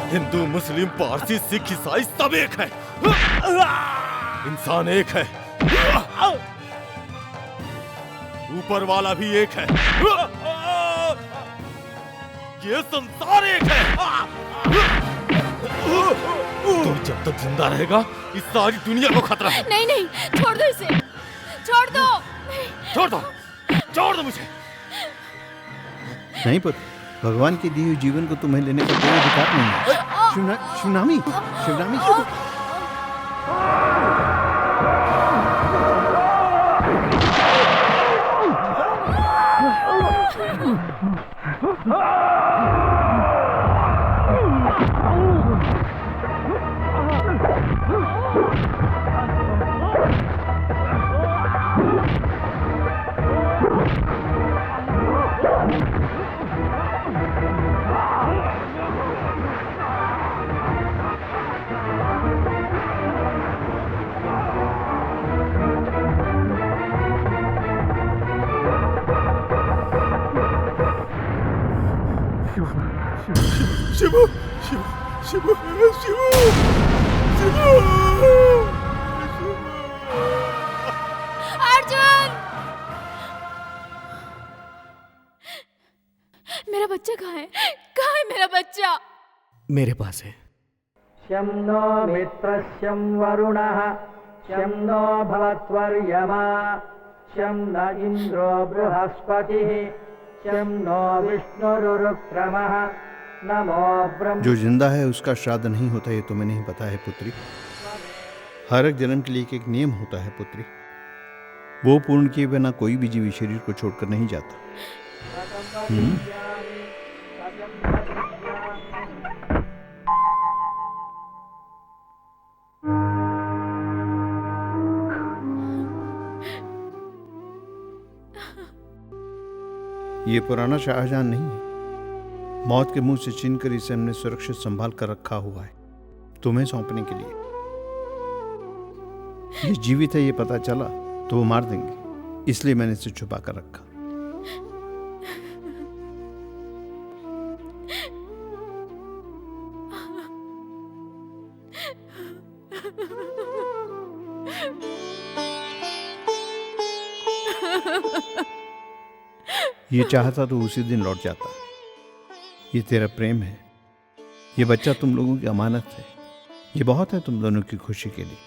हिंदू मुस्लिम पारसी सिख ईसाई सब एक है, इंसान एक है, ऊपर वाला भी एक है, ये संसार एक है। तो जब तक जिंदा रहेगा इस सारी दुनिया को खतरा है। नहीं नहीं, छोड़ दो इसे, छोड़ दो। छोड़ दो, छोड़ दो मुझे। नहीं पुत्र, भगवान के दिए हुए जीवन को तुम्हें लेने का कोई अधिकार नहीं है। शिवनामी, शिवनामी। शिवू, शिवू, शिवू, शिवू, शिवू। अर्जुन, मेरा बच्चा कहाँ है? कहाँ है मेरा बच्चा? मेरे पास है। शं नो मित्रस्यं वरुणः शं नो भवत्वर्यमा शं न इन्द्रो बृहस्पतिः शं नो विष्णुरुक्रमः नमो ब्रह्म। जो जिंदा है उसका श्राद्ध नहीं होता, ये तुम्हें नहीं पता है पुत्री। हर एक जन्म के लिए एक नियम होता है पुत्री, वो पूर्ण किए बिना कोई भी जीवी शरीर को छोड़कर नहीं जाता। ये पुराना शाहजहां नहीं है। मौत के मुंह से छीनकर इसे हमने सुरक्षित संभाल कर रखा हुआ है तुम्हें सौंपने के लिए। ये जीवित है ये पता चला तो वो मार देंगे, इसलिए मैंने इसे छुपा कर रखा। ये चाहता तो उसी दिन लौट जाता। ये तेरा प्रेम है, ये बच्चा तुम लोगों की अमानत है, ये बहुत है तुम दोनों की खुशी के लिए।